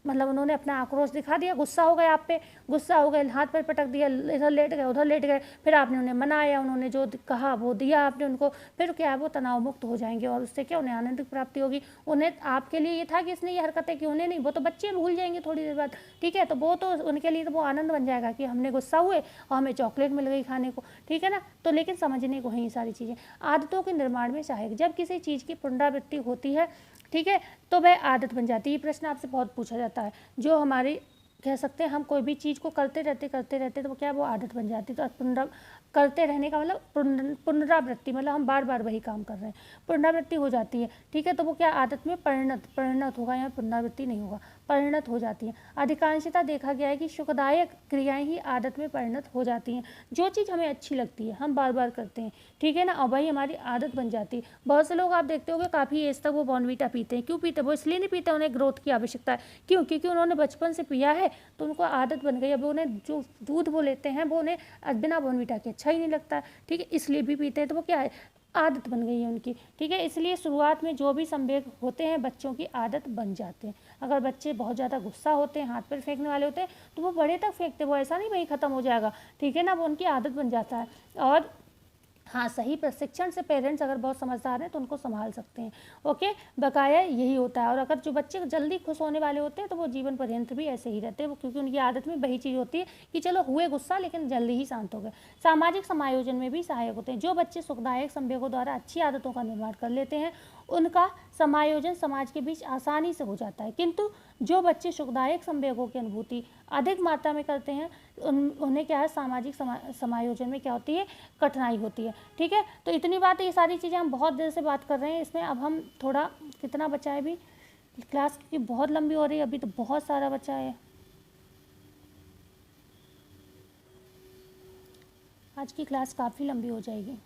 मतलब उन्होंने अपना आक्रोश दिखा दिया, गुस्सा हो गए आप पे, गुस्सा हो गए, हाथ पर पटक दिया, इधर लेट गए, उधर लेट गए, फिर आपने उन्हें मनाया, उन्होंने जो कहा वो दिया आपने उनको, फिर क्या है, वो तनाव मुक्त हो जाएंगे, और उससे क्या, उन्हें आनंद की प्राप्ति होगी। उन्हें आपके लिए ये था कि इसने ये हरकतें की, उन्हें नहीं, वो तो बच्चे भूल जाएंगे थोड़ी देर बाद, ठीक है। तो वो तो उनके लिए तो वो आनंद बन जाएगा कि हमने गुस्सा हुए और हमें चॉकलेट मिल गई खाने को, ठीक है ना। तो लेकिन समझने को है ये सारी चीज़ें आदतों के निर्माण में सहायक। जब किसी चीज़ की पुनरावृत्ति होती है, ठीक है, तो वह आदत बन जाती है। ये प्रश्न आपसे बहुत पूछा जाता है। जो हमारी कह सकते हैं, हम कोई भी चीज़ को करते रहते तो वो क्या, वो आदत बन जाती है। तो करते रहने का मतलब पुनरावृत्ति, मतलब हम बार बार वही काम कर रहे हैं, पुनरावृत्ति हो जाती है, ठीक है। तो वो क्या, आदत में परिणत होगा, यहाँ पुनरावृत्ति नहीं होगा, परिणत हो जाती है। अधिकांशतः देखा गया है कि सुखदायक क्रियाएं ही आदत में परिणत हो जाती हैं। जो चीज़ हमें अच्छी लगती है हम बार बार करते हैं, ठीक है ना, और वही हमारी आदत बन जाती है। बहुत से लोग आप देखते होंगे काफ़ी एज तक वो बॉर्नवीटा पीते हैं। क्यों पीते हैं? वो इसलिए नहीं पीते, उन्हें ग्रोथ की आवश्यकता है। क्यों? क्योंकि उन्होंने बचपन से पिया है, तो उनको आदत बन गई। अब उन्हें जो दूध वो लेते हैं वो उन्हें बिना बॉर्नवीटा के अच्छा ही नहीं लगता है, ठीक है, इसलिए भी पीते हैं। तो वो क्या है, आदत बन गई है उनकी, ठीक है। इसलिए शुरुआत में जो भी संवेग होते हैं बच्चों की आदत बन जाते हैं। अगर बच्चे बहुत ज़्यादा गुस्सा होते हैं, हाथ पर फेंकने वाले होते हैं, तो वो बड़े तक फेंकते, वो ऐसा नहीं वही ख़त्म हो जाएगा, ठीक है ना, वो उनकी आदत बन जाता है। और हाँ, सही प्रशिक्षण से पेरेंट्स अगर बहुत समझदार हैं तो उनको संभाल सकते हैं, ओके। बकाया यही होता है। और अगर जो बच्चे जल्दी खुश होने वाले होते हैं तो वो जीवन पर्यंत भी ऐसे ही रहते हैं, वो क्योंकि उनकी आदत में वही चीज़ होती है कि चलो हुए गुस्सा लेकिन जल्दी ही शांत हो गए। सामाजिक समायोजन में भी सहायक होते हैं। जो बच्चे सुखदायक संवेगों द्वारा अच्छी आदतों का निर्माण कर लेते हैं उनका समायोजन समाज के बीच आसानी से हो जाता है। किंतु जो बच्चे सुखदायक संवेगों की अनुभूति अधिक मात्रा में करते हैं उन्हें क्या है, सामाजिक समायोजन में क्या होती है, कठिनाई होती है, ठीक है। तो इतनी बात है, ये सारी चीज़ें हम बहुत देर से बात कर रहे हैं इसमें। अब हम थोड़ा, कितना बचा है अभी क्लास, क्योंकि बहुत लंबी हो रही है, अभी तो बहुत सारा बचा है। आज की क्लास काफ़ी लंबी हो जाएगी।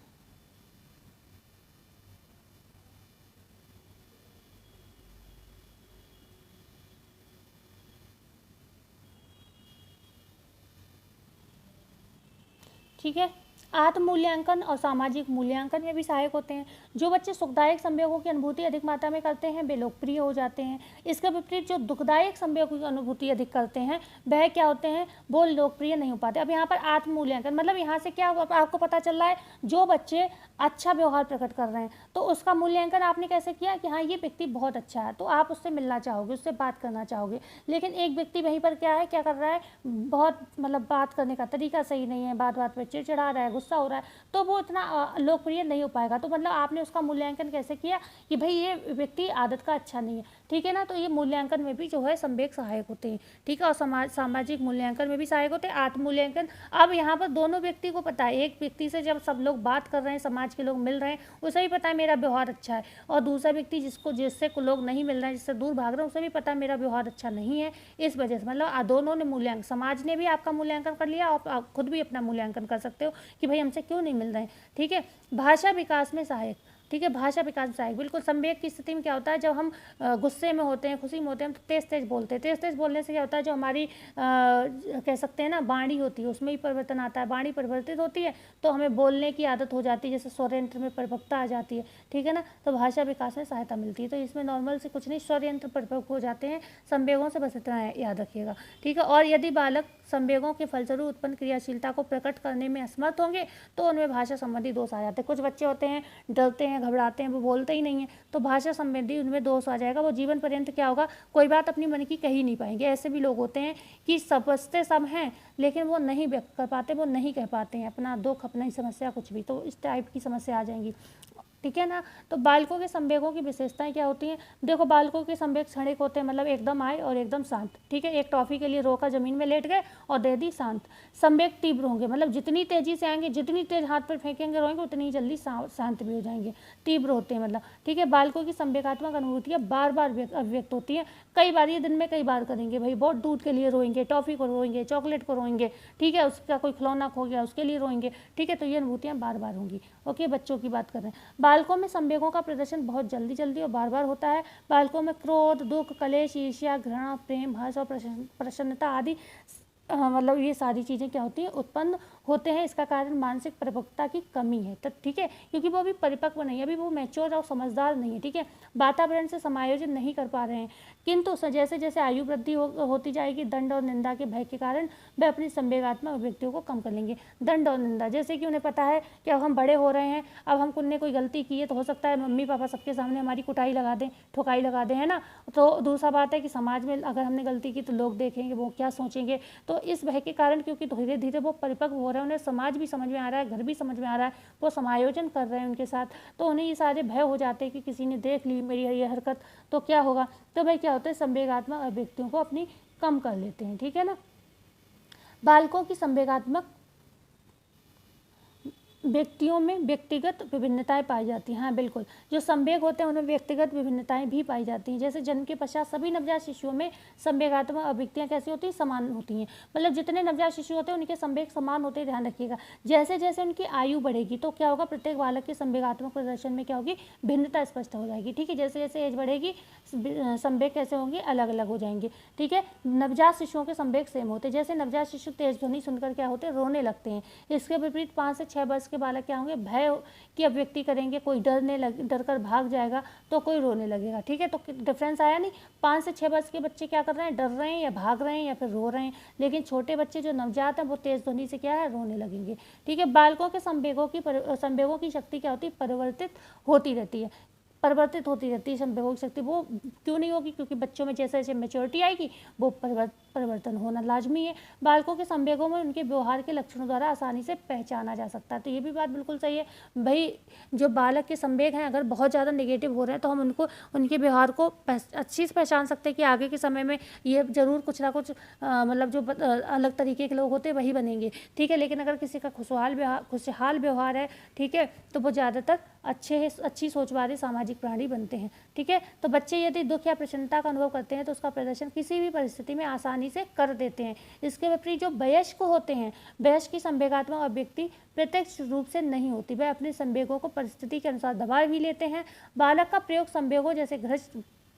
ठीक है। आत्म मूल्यांकन और सामाजिक मूल्यांकन में भी सहायक होते हैं। जो बच्चे सुखदायक संवेगों की अनुभूति अधिक मात्रा में करते हैं वे लोकप्रिय हो जाते हैं। इसके विपरीत जो दुखदायक संवेगों की अनुभूति अधिक करते हैं वह क्या होते हैं, वो लोकप्रिय नहीं हो पाते। अब यहाँ पर आत्म मूल्यांकन मतलब यहाँ से क्या आपको पता चल रहा है, जो बच्चे अच्छा व्यवहार प्रकट कर रहे हैं तो उसका मूल्यांकन आपने कैसे किया कि हाँ ये व्यक्ति बहुत अच्छा है, तो आप उससे मिलना चाहोगे, उससे बात करना चाहोगे। लेकिन एक व्यक्ति वहीं पर क्या है, क्या कर रहा है, बहुत मतलब बात करने का तरीका सही नहीं है, बात बात पर चिड़चिड़ा रहा है, गुस्सा हो रहा है, तो वो इतना लोकप्रिय नहीं हो पाएगा। तो मतलब आपने उसका मूल्यांकन कैसे किया कि भाई ये व्यक्ति आदत का अच्छा नहीं है, ठीक है ना। तो ये मूल्यांकन में भी जो है संवेग सहायक होते हैं, ठीक है। और सामाजिक मूल्यांकन में भी सहायक होते हैं, आत्म मूल्यांकन। अब यहाँ पर दोनों व्यक्ति को पता है, एक व्यक्ति से जब सब लोग बात कर रहे हैं, समाज के लोग मिल रहे हैं, उसे भी पता है मेरा व्यवहार अच्छा है, और दूसरा व्यक्ति जिससे लोग नहीं मिल रहे हैं, जिससे दूर भाग रहे हैं, उसे भी पता है मेरा व्यवहार अच्छा नहीं है। इस वजह से मतलब दोनों ने मूल्यांकन, समाज ने भी आपका मूल्यांकन कर लिया और आप खुद भी अपना मूल्यांकन कर सकते हो कि भाई हमसे क्यों नहीं मिल रहे हैं, ठीक है। भाषा विकास में सहायक, ठीक है, भाषा विकास में सहायक, बिल्कुल। संवेग की स्थिति में क्या होता है, जब हम गुस्से में होते हैं, खुशी में होते हैं, तो तेज तेज बोलते हैं। तेज तेज बोलने से क्या होता है, जो हमारी कह सकते हैं ना वाणी होती है, उसमें ही परिवर्तन आता है। वाणी परिवर्तित होती है तो हमें बोलने की आदत हो जाती है, जैसे स्वर यंत्र में परिपक्वता आ जाती है, ठीक है ना। तो भाषा विकास में सहायता मिलती है। तो इसमें नॉर्मल से कुछ नहीं, स्वर यंत्र परिपक्व हो जाते हैं। संवेगों से बस इतना याद रखिएगा, ठीक है। और यदि बालक संवेगों के फलस्वरूप उत्पन्न क्रियाशीलता को प्रकट करने में असमर्थ होंगे तो उनमें भाषा संबंधी दोष आ जाते हैं। कुछ बच्चे होते हैं डरते हैं, घबराते हैं, वो बोलते ही नहीं है, तो भाषा संबंधी उनमें दोष आ जाएगा। वो जीवन पर्यंत क्या होगा, कोई बात अपनी मन की कह ही नहीं पाएंगे। ऐसे भी लोग होते हैं कि समझते सब हैं लेकिन वो नहीं व्यक्त कर पाते, वो नहीं कह पाते हैं अपना दुख, अपनी समस्या, कुछ भी। तो इस टाइप की समस्या आ जाएंगी, ठीक है ना। तो बालकों के संवेगों की विशेषताएं क्या होती हैं, देखो बालकों के संवेग क्षणिक होते हैं, मतलब एकदम आए और एकदम शांत, ठीक है। एक टॉफी के लिए रोका, जमीन में लेट गए और दे दी, शांत। संवेग तीव्र होंगे, मतलब जितनी तेजी से आएंगे, जितनी तेज हाथ पर फेंकेंगे रोएंगे, उतनी ही जल्दी शांत भी हो जाएंगे। तीव्र होते हैं मतलब, ठीक है। बालकों की संवेगात्मक अनुभूतियाँ बार बार अभिव्यक्त होती हैं, कई बार, ये दिन में कई बार करेंगे। भाई बहुत दूध के लिए रोएंगे, टॉफी को रोएंगे, चॉकलेट को रोएंगे, ठीक है। उसका कोई खिलौना खो गया उसके लिए रोएंगे, ठीक है। तो ये अनुभूतियाँ बार बार होंगी, ओके। बच्चों की बात कर रहे हैं। बालकों में संवेगों का प्रदर्शन बहुत जल्दी जल्दी और बार बार होता है। बालकों में क्रोध, दुख, क्लेश, ईर्ष्या, घृणा, प्रेम, हर्ष और प्रसन्नता आदि मतलब ये सारी चीज़ें क्या होती हैं, उत्पन्न होते हैं। इसका कारण मानसिक परिपक्वता की कमी है, तो ठीक है, क्योंकि वो अभी परिपक्व नहीं है, अभी वो मैच्योर और समझदार नहीं है, ठीक है। वातावरण से समायोजन नहीं कर पा रहे हैं। किंतु जैसे जैसे आयु वृद्धि होती जाएगी, दंड और निंदा के भय के कारण वे अपनी संवेगात्मक अभिव्यक्तियों को कम कर लेंगे। दंड और निंदा, जैसे कि उन्हें पता है कि अब हम बड़े हो रहे हैं, अब हम ने कोई गलती की है तो हो सकता है मम्मी पापा सबके सामने हमारी कुटाई लगा दें, ठुकाई लगा दें, है ना। तो दूसरा बात है कि समाज में अगर हमने गलती की तो लोग देखेंगे, वो क्या सोचेंगे। तो इस भय के कारण, क्योंकि धीरे धीरे वो परिपक्व हो रहे हैं, उन्हें समाज भी समझ में आ रहा है, घर भी समझ में आ रहा है, वो समायोजन कर रहे हैं उनके साथ, तो उन्हें ये सारे भय हो जाते हैं कि किसी ने देख ली मेरी ये हरकत तो क्या होगा। तो भाई क्या होता है, संवेगात्मक अभिव्यक्तियों को अपनी कम कर लेते हैं, ठीक है ना। बालकों की संवेगात्मक व्यक्तियों में व्यक्तिगत विभिन्नताएं पाई जाती हैं। हाँ बिल्कुल, जो संवेग होते हैं उनमें व्यक्तिगत विभिन्नताएं भी पाई जाती हैं। जैसे जन्म के पश्चात सभी नवजात शिशुओं में संवेगात्मक अभिव्यक्तियां कैसी होती हैं, समान होती हैं। मतलब जितने नवजात शिशु होते हैं उनके संवेग समान होते हैं, ध्यान रखिएगा। जैसे जैसे उनकी आयु बढ़ेगी तो क्या होगा, प्रत्येक बालक के संवेगात्मक प्रदर्शन में क्या होगी, भिन्नता स्पष्ट हो जाएगी, ठीक है। जैसे जैसे एज बढ़ेगी संवेग कैसे होंगे, अलग अलग हो जाएंगे, ठीक है। नवजात शिशुओं के संवेग सेम होते हैं। जैसे नवजात शिशु तेज ध्वनि सुनकर क्या होते हैं, रोने लगते हैं। इसके विपरीत 5 से 6 वर्ष के बालक क्या होंगे, भय की अभिव्यक्ति करेंगे। कोई डर कर भाग जाएगा तो कोई रोने लगेगा, ठीक है। तो डिफरेंस आया नहीं, 5 से 6 वर्ष के बच्चे क्या कर रहे हैं, डर रहे हैं या भाग रहे हैं या फिर रो रहे हैं। लेकिन छोटे बच्चे जो नवजात हैं वो तेज ध्वनि से क्या है, रोने लगेंगे, ठीक है। बालकों के संवेगों की शक्ति क्या होती है, परिवर्तित होती रहती है, संवेगों की शक्ति। वो क्यों नहीं होगी, क्योंकि बच्चों में जैसे जैसे मेच्योरिटी आएगी वो परिवर्तन होना लाजमी है। बालकों के संवेगों में उनके व्यवहार के लक्षणों द्वारा आसानी से पहचाना जा सकता है। तो ये भी बात बिल्कुल सही है भाई, जो बालक के संवेग हैं अगर बहुत ज़्यादा नेगेटिव हो रहे हैं तो हम उनको, उनके व्यवहार को अच्छी से पहचान सकते हैं कि आगे के समय में ये जरूर कुछ ना कुछ मतलब जो अलग तरीके के लोग होते हैं वही बनेंगे, ठीक है। लेकिन अगर किसी का खुशहाल व्यवहार है, ठीक है, तो वो ज़्यादातर अच्छी सोच वाले सामाजिक प्राणी बनते हैं, ठीक है। तो बच्चे यदि दुख या प्रसन्नता का अनुभव करते हैं तो उसका प्रदर्शन किसी भी परिस्थिति में आसानी से कर देते हैं। इसके विपरीत जो वयस्क होते हैं, वयस्क की संवेगात्मक अभिव्यक्ति प्रत्यक्ष रूप से नहीं होती, वह अपने संवेगों को परिस्थिति के अनुसार दबा भी लेते हैं। बालक का प्रयोग संवेगों जैसे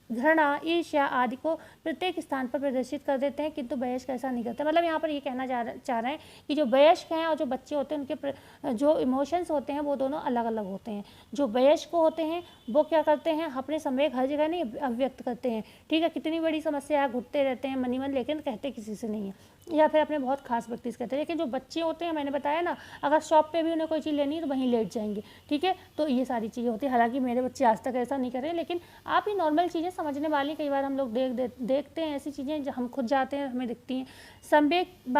घृणा, ईर्ष्या आदि को प्रत्येक स्थान पर प्रदर्शित कर देते हैं, किंतु वयस्क ऐसा नहीं करते। मतलब यहाँ पर ये कहना चाह रहे हैं कि जो वयस्क हैं और जो बच्चे होते हैं उनके जो इमोशंस होते हैं वो दोनों अलग अलग होते हैं। जो वयस्क होते हैं वो क्या करते हैं, अपने संवेग हर जगह नहीं अभिव्यक्त करते हैं, ठीक है। कितनी बड़ी समस्या है, घुटते रहते हैं मनी मन, लेकिन कहते किसी से नहीं है, या फिर अपने बहुत खास व्यक्ति से कहते हैं। लेकिन जो बच्चे होते हैं, मैंने बताया ना, अगर शॉप पे भी उन्हें कोई चीज़ लेनी है तो वहीं लेट जाएंगे, ठीक है। तो ये सारी चीज़ें होती है। हालांकि मेरे बच्चे आज तक ऐसा नहीं कर रहे, लेकिन आप ही नॉर्मल चीज़ें समझने वाली, कई बार हम लोग देखते हैं ऐसी चीज़ें जो हम खुद जाते हैं हमें दिखती हैं। संवेग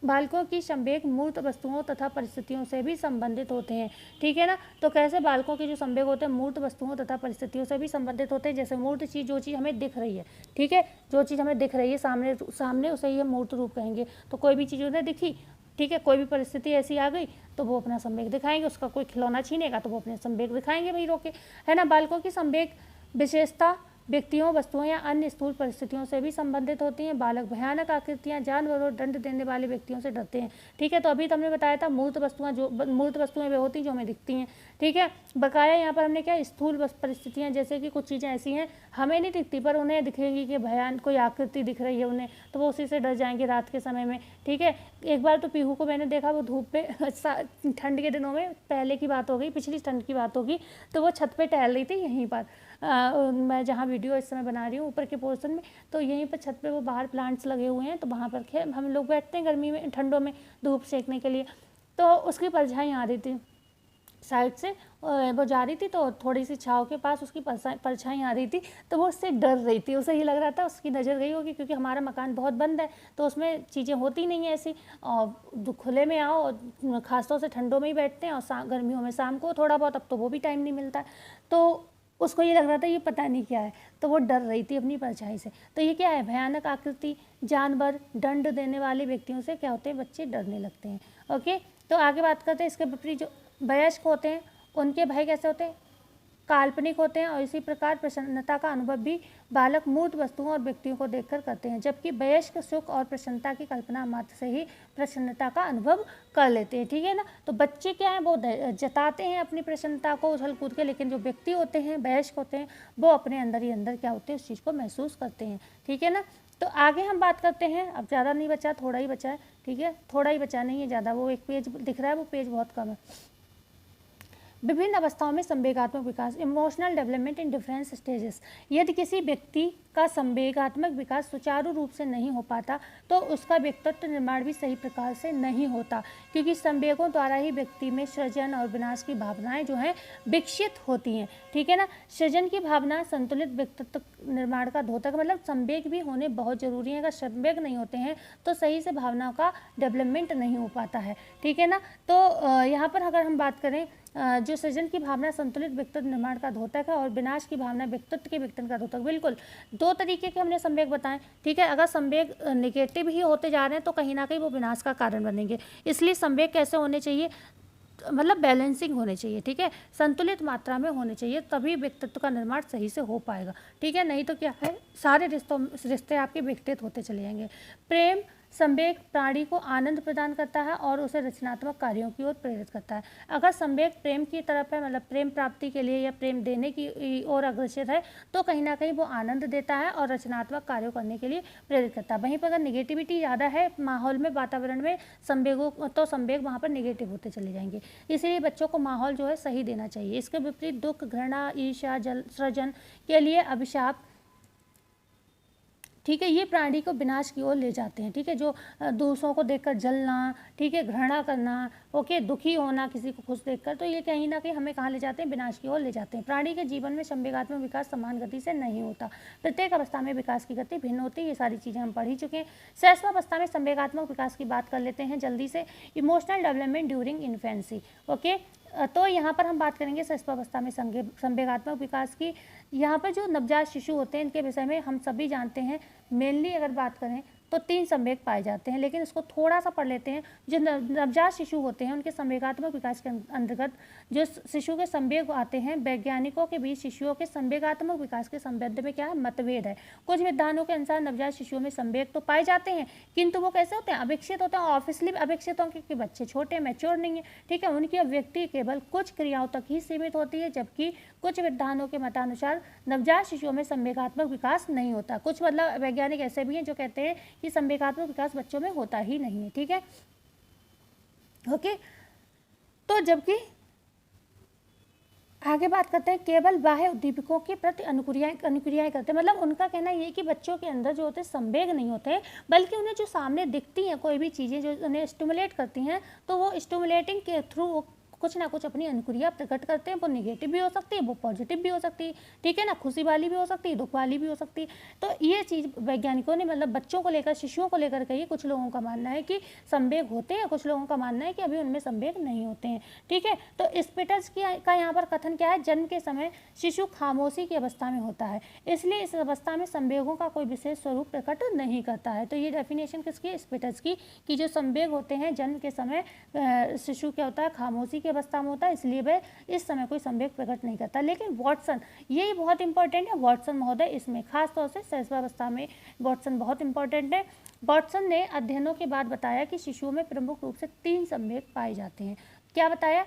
बालकों की संवेग मूर्त वस्तुओं तथा परिस्थितियों से भी संबंधित होते हैं, ठीक है ना। तो कैसे बालकों के जो संवेग होते हैं मूर्त वस्तुओं तथा परिस्थितियों से भी संबंधित होते हैं। जैसे मूर्त चीज़, जो चीज़ हमें दिख रही है, ठीक है, जो चीज़ हमें दिख रही है सामने सामने उसे ही हम मूर्त रूप कहेंगे। तो कोई भी चीज़ उन्हें दिखी, ठीक है, कोई भी परिस्थिति ऐसी आ गई तो वो अपना संवेग दिखाएंगे। उसका कोई खिलौना छीनेगा तो वो अपने संवेग दिखाएंगे भाई रोके, है ना। बालकों की संवेग विशेषता व्यक्तियों, वस्तुओं या अन्य स्थूल परिस्थितियों से भी संबंधित होती हैं। बालक भयानक आकृतियां, जानवरों और दंड देने वाले व्यक्तियों से डरते हैं, ठीक है। तो अभी तो हमने बताया था मूर्त वस्तुएं, जो मूर्त वस्तुएं वे होती हैं जो हमें दिखती हैं, ठीक है। बकाया यहाँ पर हमने क्या स्थूल परिस्थितियाँ, जैसे कि कुछ चीज़ें ऐसी हैं हमें नहीं दिखती पर उन्हें दिखेगी कि भयान कोई आकृति दिख रही है उन्हें, तो वो उसी से डर जाएंगे रात के समय में, ठीक है। एक बार तो पीहू को मैंने देखा, वो धूप पे ठंड के दिनों में, पहले की बात हो गई, पिछली ठंड की बात होगी, तो वो छत पे टहल रही थी यहीं पर, मैं जहाँ वीडियो इस समय बना रही हूँ ऊपर के पोर्शन में, तो यहीं पर छत पे वो बाहर प्लांट्स लगे हुए हैं, तो वहाँ पर हम लोग बैठते हैं गर्मी में, ठंडों में धूप सेकने के लिए। तो उसकी परछाई आ रही थी साइड से, वो जा रही थी तो थोड़ी सी छाँव के पास उसकी परछाई आ रही थी, तो वो उससे डर रही थी। उसे ये लग रहा था उसकी नज़र गई होगी, क्योंकि हमारा मकान बहुत बंद है तो उसमें चीज़ें होती नहीं है ऐसी, और खुले में आओ, खासतौर से ठंडों में ही बैठते हैं, और गर्मियों में शाम को थोड़ा बहुत, अब तो वो भी टाइम नहीं मिलता, तो उसको ये लग रहा था ये पता नहीं क्या है, तो वो डर रही थी अपनी परछाई से। तो ये क्या है, भयानक आकृति, जानवर, दंड देने वाले व्यक्तियों से क्या होते हैं, बच्चे डरने लगते हैं। ओके, तो आगे बात करते हैं इसके विपरीत जो वयस्क होते हैं उनके भय कैसे होते हैं, काल्पनिक होते हैं, और इसी प्रकार प्रसन्नता का अनुभव भी बालक मूर्त वस्तुओं और व्यक्तियों को देखकर करते हैं, जबकि वयस्क सुख और प्रसन्नता की कल्पना मात्र से ही प्रसन्नता का अनुभव कर लेते हैं, ठीक है ना। तो बच्चे क्या हैं, वो जताते हैं अपनी प्रसन्नता को उछल कूद के, लेकिन जो व्यक्ति होते हैं, वयस्क होते हैं, वो अपने अंदर ही अंदर क्या होते हैं, उस चीज़ को महसूस करते हैं, ठीक है ना। तो आगे हम बात करते हैं, अब ज़्यादा नहीं बचा, थोड़ा ही बचा है, ठीक है, थोड़ा ही बचा नहीं है ज़्यादा, वो एक पेज दिख रहा है, वो पेज बहुत कम है। विभिन्न अवस्थाओं में संवेगात्मक विकास, emotional development in different stages. यदि किसी व्यक्ति का संवेगात्मक विकास सुचारू रूप से नहीं हो पाता तो उसका व्यक्तित्व निर्माण भी सही प्रकार से नहीं होता, क्योंकि संवेगों द्वारा ही व्यक्ति में सृजन और विनाश की भावनाएं जो हैं विकसित होती हैं, ठीक है ना। सृजन की भावना संतुलित व्यक्तित्व निर्माण का द्योतक, मतलब संवेग भी होने बहुत जरूरी है। अगर संवेग नहीं होते हैं तो सही से भावनाओं का डेवलपमेंट नहीं हो पाता है, ठीक है ना। तो यहाँ पर अगर हम बात करें, जो सृजन की भावना संतुलित व्यक्तित्व निर्माण का द्योतक है और विनाश की भावना व्यक्तित्व के विघटन का द्योतक। बिल्कुल दो तरीके के हमने संवेग बताएं, ठीक है। अगर संवेग नेगेटिव ही होते जा रहे हैं तो कहीं ना कहीं वो विनाश का कारण बनेंगे। इसलिए संवेग कैसे होने चाहिए, मतलब बैलेंसिंग होने चाहिए, ठीक है, संतुलित मात्रा में होने चाहिए, तभी व्यक्तित्व का निर्माण सही से हो पाएगा, ठीक है। नहीं तो क्या है, सारे रिश्ते आपके विघटित होते चले जाएंगे। प्रेम संवेग प्राणी को आनंद प्रदान करता है और उसे रचनात्मक कार्यों की ओर प्रेरित करता है। अगर संवेग प्रेम की तरफ है, मतलब प्रेम प्राप्ति के लिए या प्रेम देने की ओर अग्रसर है, तो कहीं ना कहीं वो आनंद देता है और रचनात्मक कार्यों करने के लिए प्रेरित करता है। वहीं पर अगर निगेटिविटी ज़्यादा है माहौल में, वातावरण में संवेगों, तो संवेग वहाँ पर निगेटिव होते चले जाएंगे। इसलिए बच्चों को माहौल जो है सही देना चाहिए। इसके विपरीत दुख, घृणा, ईर्ष्या, जल सृजन के लिए अभिशाप, ठीक है, ये प्राणी को विनाश की ओर ले जाते हैं, ठीक है। जो दूसरों को देखकर जलना, ठीक है, घृणा करना, ओके, दुखी होना किसी को खुश देखकर, तो ये कहीं ना कहीं हमें कहाँ ले जाते हैं, विनाश की ओर ले जाते हैं। प्राणी के जीवन में संवेगात्मक विकास समान गति से नहीं होता, प्रत्येक अवस्था में विकास की गति भिन्न होती है। ये सारी चीज़ें हम पढ़ ही चुके हैं। शैशवावस्था में संवेगात्मक विकास की बात कर लेते हैं जल्दी से। Emotional development during infancy, okay. तो यहाँ पर हम बात करेंगे शैशवावस्था में संवेगात्मक विकास की। यहाँ पर जो नवजात शिशु होते हैं इनके विषय में हम सभी जानते हैं, मेनली अगर बात करें तो 3 संवेग पाए जाते हैं, लेकिन इसको थोड़ा सा पढ़ लेते हैं। जो नवजात शिशु होते हैं उनके संवेगात्मक विकास के अंतर्गत जो शिशु के संवेग आते हैं, वैज्ञानिकों के बीच शिशुओं के संवेगात्मक विकास के संबंध में क्या है, मतभेद है। कुछ विद्वानों के अनुसार नवजात शिशुओं में संवेग तो पाए जाते हैं, किंतु वो कैसे होते हैं, अविकसित होते हैं। ऑब्वियसली अविकसित होंगे क्योंकि बच्चे छोटे मैच्योर नहीं है, ठीक है। उनकी अभिव्यक्ति केवल कुछ क्रियाओं तक ही सीमित होती है, जबकि कुछ विद्वानों के मतानुसार नवजात शिशुओं में संवेगात्मक विकास नहीं होता। कुछ मतलब वैज्ञानिक ऐसे भी हैं जो कहते हैं कि संवेगात्मक विकास बच्चों में होता ही नहीं है, ठीक है, ओके। तो जबकि आगे बात करते हैं, केवल बाह्य उद्दीपकों के प्रति अनुक्रियाएं करते हैं। मतलब उनका कहना ये है कि बच्चों के अंदर जो होते हैं संवेग नहीं होते, बल्कि उन्हें जो सामने दिखती हैं कोई भी चीज़ें जो उन्हें स्टिमुलेट करती हैं, तो वो स्टिमुलेटिंग के थ्रू कुछ ना कुछ अपनी अनुक्रिया प्रकट करते हैं। वो निगेटिव भी हो सकती है, वो पॉजिटिव भी हो सकती है, ठीक है ना, खुशी वाली भी हो सकती है, दुख वाली भी हो सकती है। तो ये चीज़ वैज्ञानिकों ने मतलब बच्चों को लेकर, शिशुओं को लेकर कही। कुछ लोगों का मानना है कि संवेग होते हैं, कुछ लोगों का मानना है कि अभी उनमें संवेग नहीं होते हैं, ठीक है। तो स्पिटल्स का यहाँ पर कथन क्या है, जन्म के समय शिशु खामोशी की अवस्था में होता है, इसलिए इस अवस्था में संवेगों का कोई विशेष स्वरूप प्रकट नहीं करता है। तो ये डेफिनेशन किसकी, स्पिटल्स की, कि जो संवेग होते हैं जन्म के समय शिशु क्या होता है, खामोशी की अवस्था में होता है, इसलिए वह इस समय कोई संवेग प्रकट नहीं करता। लेकिन वॉटसन, यही बहुत इंपॉर्टेंट है, वॉटसन महोदय इसमें खासतौर से शैशवावस्था में वॉटसन बहुत इंपॉर्टेंट है। वॉटसन ने अध्ययनों के बाद बताया कि शिशुओं में प्रमुख रूप से 3 संवेग पाए जाते हैं। क्या बताया,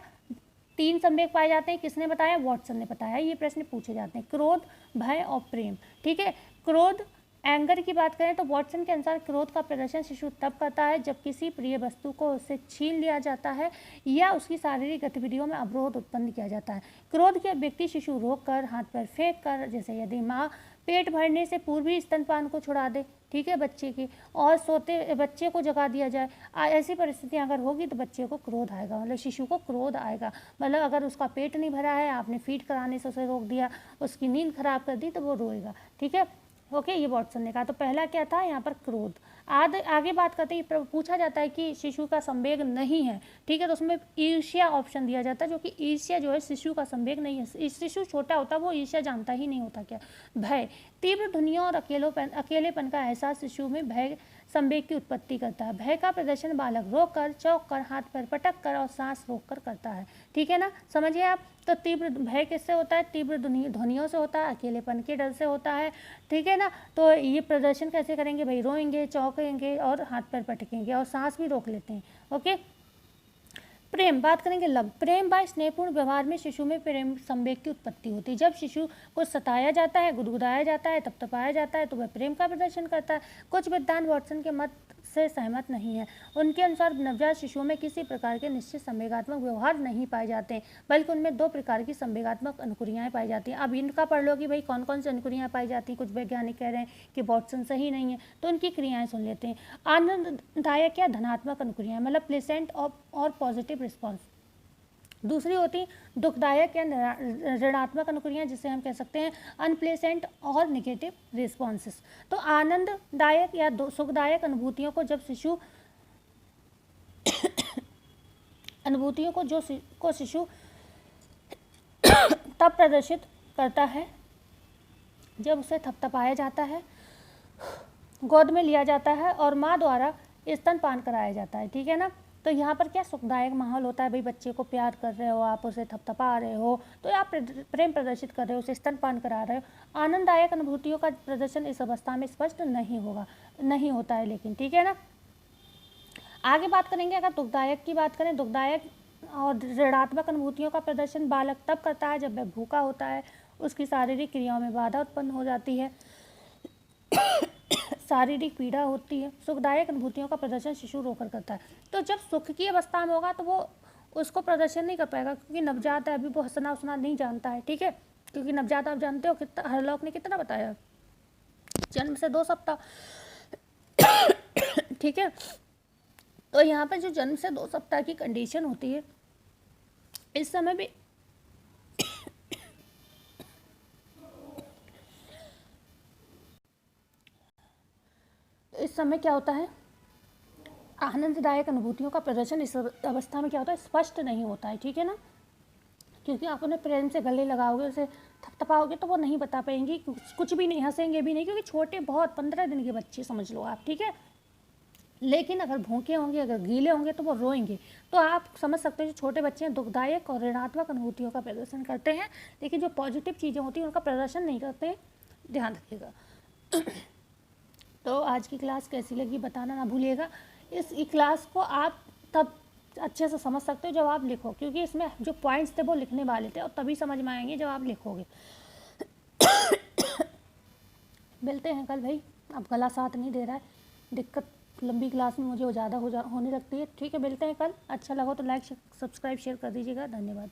3 संवेग पाए जाते हैं। किसने बताया, वॉटसन ने बताया। ये प्रश्न पूछे जाते हैं, क्रोध, भय और प्रेम, ठीक है। क्रोध, एंगर की बात करें तो वॉटसन के अनुसार क्रोध का प्रदर्शन शिशु तब करता है जब किसी प्रिय वस्तु को उससे छीन लिया जाता है या उसकी शारीरिक गतिविधियों में अवरोध उत्पन्न किया जाता है। क्रोध के व्यक्ति शिशु रोक कर, हाथ पैर फेंक कर, जैसे यदि माँ पेट भरने से पूर्व ही स्तनपान को छुड़ा दे, ठीक है, बच्चे की, और सोते बच्चे को जगा दिया जाए, ऐसी परिस्थितियाँ अगर होगी तो बच्चे को क्रोध आएगा, मतलब शिशु को क्रोध आएगा। मतलब अगर उसका पेट नहीं भरा है, आपने फीड कराने से उसे रोक दिया, उसकी नींद खराब कर दी, तो वो रोएगा, ठीक है। ओके, ये वॉटसन ने कहा। तो पहला क्या था यहाँ पर, क्रोध। आगे बात करते ही पूछा जाता है कि शिशु का संवेग नहीं है, ठीक है, तो उसमें ईर्ष्या ऑप्शन दिया जाता है, जो कि ईर्ष्या जो है शिशु का संवेग नहीं है। शिशु छोटा होता है, वो ईर्ष्या जानता ही नहीं होता। क्या, भय, तीव्र ध्वनियों और अकेलेपन का एहसास शिशु में भय संवेग की उत्पत्ति करता है। भय का प्रदर्शन बालक रोक कर, चौंक कर, हाथ पैर पटक कर और सांस रोक कर करता है, ठीक है ना, समझिए आप। तो तीव्र भय किससे होता है, तीव्र ध्वनियों से होता है, अकेलेपन के डर से होता है, ठीक है ना। तो ये प्रदर्शन कैसे करेंगे भाई, रोएंगे, चौंकेंगे और हाथ पैर पटकेंगे और सांस भी रोक लेते हैं। ओके, प्रेम, बात करेंगे लव। प्रेम व स्नेहपूर्ण व्यवहार में शिशु में प्रेम संवेग की उत्पत्ति होती है। जब शिशु को सताया जाता है, गुदगुदाया जाता है, तपतपाया जाता है, तो वह प्रेम का प्रदर्शन करता है। कुछ विद्वान वॉटसन के मत से सहमत नहीं है। उनके अनुसार नवजात शिशुओं में किसी प्रकार के निश्चित संवेगात्मक व्यवहार नहीं पाए जाते हैं, बल्कि उनमें 2 प्रकार की संवेगात्मक अनुक्रियाएं पाई जाती हैं। अब इनका पढ़ लो कि भाई कौन कौन सी अनुक्रियाएं पाई जाती हैं। कुछ वैज्ञानिक कह रहे हैं कि वॉटसन सही नहीं है, तो उनकी क्रियाएं सुन लेते हैं। आनंददायक या धनात्मक अनुक्रियाएं, मतलब प्लेसेंट और पॉजिटिव रिस्पॉन्स। दूसरी होती दुखदायक या ऋणात्मक अनुक्रियाएं, जिसे हम कह सकते हैं अनप्लेसेंट और नेगेटिव रिस्पॉन्सेस। तो आनंददायक या सुखदायक अनुभूतियों को जब शिशु अनुभूतियों को शिशु तब प्रदर्शित करता है जब उसे थपथपाया जाता है, गोद में लिया जाता है और माँ द्वारा स्तनपान कराया जाता है, ठीक है ना। तो यहाँ पर क्या सुखदायक माहौल होता है, भाई बच्चे को प्यार कर रहे हो, आप उसे थपथपा रहे हो, तो आप प्रेम प्रदर्शित कर रहे हो, उसे स्तनपान करा रहे हो। आनंददायक अनुभूतियों का प्रदर्शन इस अवस्था में स्पष्ट नहीं होता है, लेकिन ठीक है ना। आगे बात करेंगे, अगर दुखदायक की बात करें, दुखदायक और ऋणात्मक अनुभूतियों का प्रदर्शन बालक तब करता है जब वह भूखा होता है, उसकी शारीरिक क्रियाओं में बाधा उत्पन्न हो जाती है, शारीरिक पीड़ा होती है। सुखदायक अनुभूतियों का प्रदर्शन शिशु रोकर करता है। तो जब सुख की अवस्था में होगा तो वो उसको प्रदर्शन नहीं कर पाएगा, क्योंकि नवजात है, अभी वो हंसना उसना नहीं जानता है, ठीक है। क्योंकि नवजात आप जानते हो कितना, हरलॉक ने कितना बताया, जन्म से 2 सप्ताह, ठीक है। तो यहाँ पर जो जन्म से 2 सप्ताह की कंडीशन होती है, इस समय भी इस समय क्या होता है, आनंददायक अनुभूतियों का प्रदर्शन इस अवस्था में क्या होता है, स्पष्ट नहीं होता है, ठीक है ना। क्योंकि आप उन्हें प्रेम से गले लगाओगे, उसे थपथपाओगे, तो वो नहीं बता पाएंगी, कुछ भी नहीं, हंसेंगे भी नहीं, क्योंकि छोटे बहुत 15 दिन के बच्चे समझ लो आप, ठीक है। लेकिन अगर भूखे होंगे, अगर गीले होंगे, तो वो रोएंगे। तो आप समझ सकते हो, जो छोटे बच्चे हैं दुखदायक और ऋणात्मक अनुभूतियों का प्रदर्शन करते हैं, लेकिन जो पॉजिटिव चीज़ें होती हैं उनका प्रदर्शन नहीं करते हैं, ध्यान रखिएगा। तो आज की क्लास कैसी लगी बताना ना भूलिएगा। इस क्लास को आप तब अच्छे से समझ सकते हो जब आप लिखो, क्योंकि इसमें जो पॉइंट्स थे वो लिखने वाले थे, और तभी समझ में आएंगे जब आप लिखोगे। मिलते हैं कल भाई, अब गला साथ नहीं दे रहा है, दिक्कत लंबी क्लास में मुझे ज़्यादा होने लगती है, ठीक है। मिलते हैं कल, अच्छा लगा तो लाइक सब्सक्राइब शेयर कर दीजिएगा, धन्यवाद।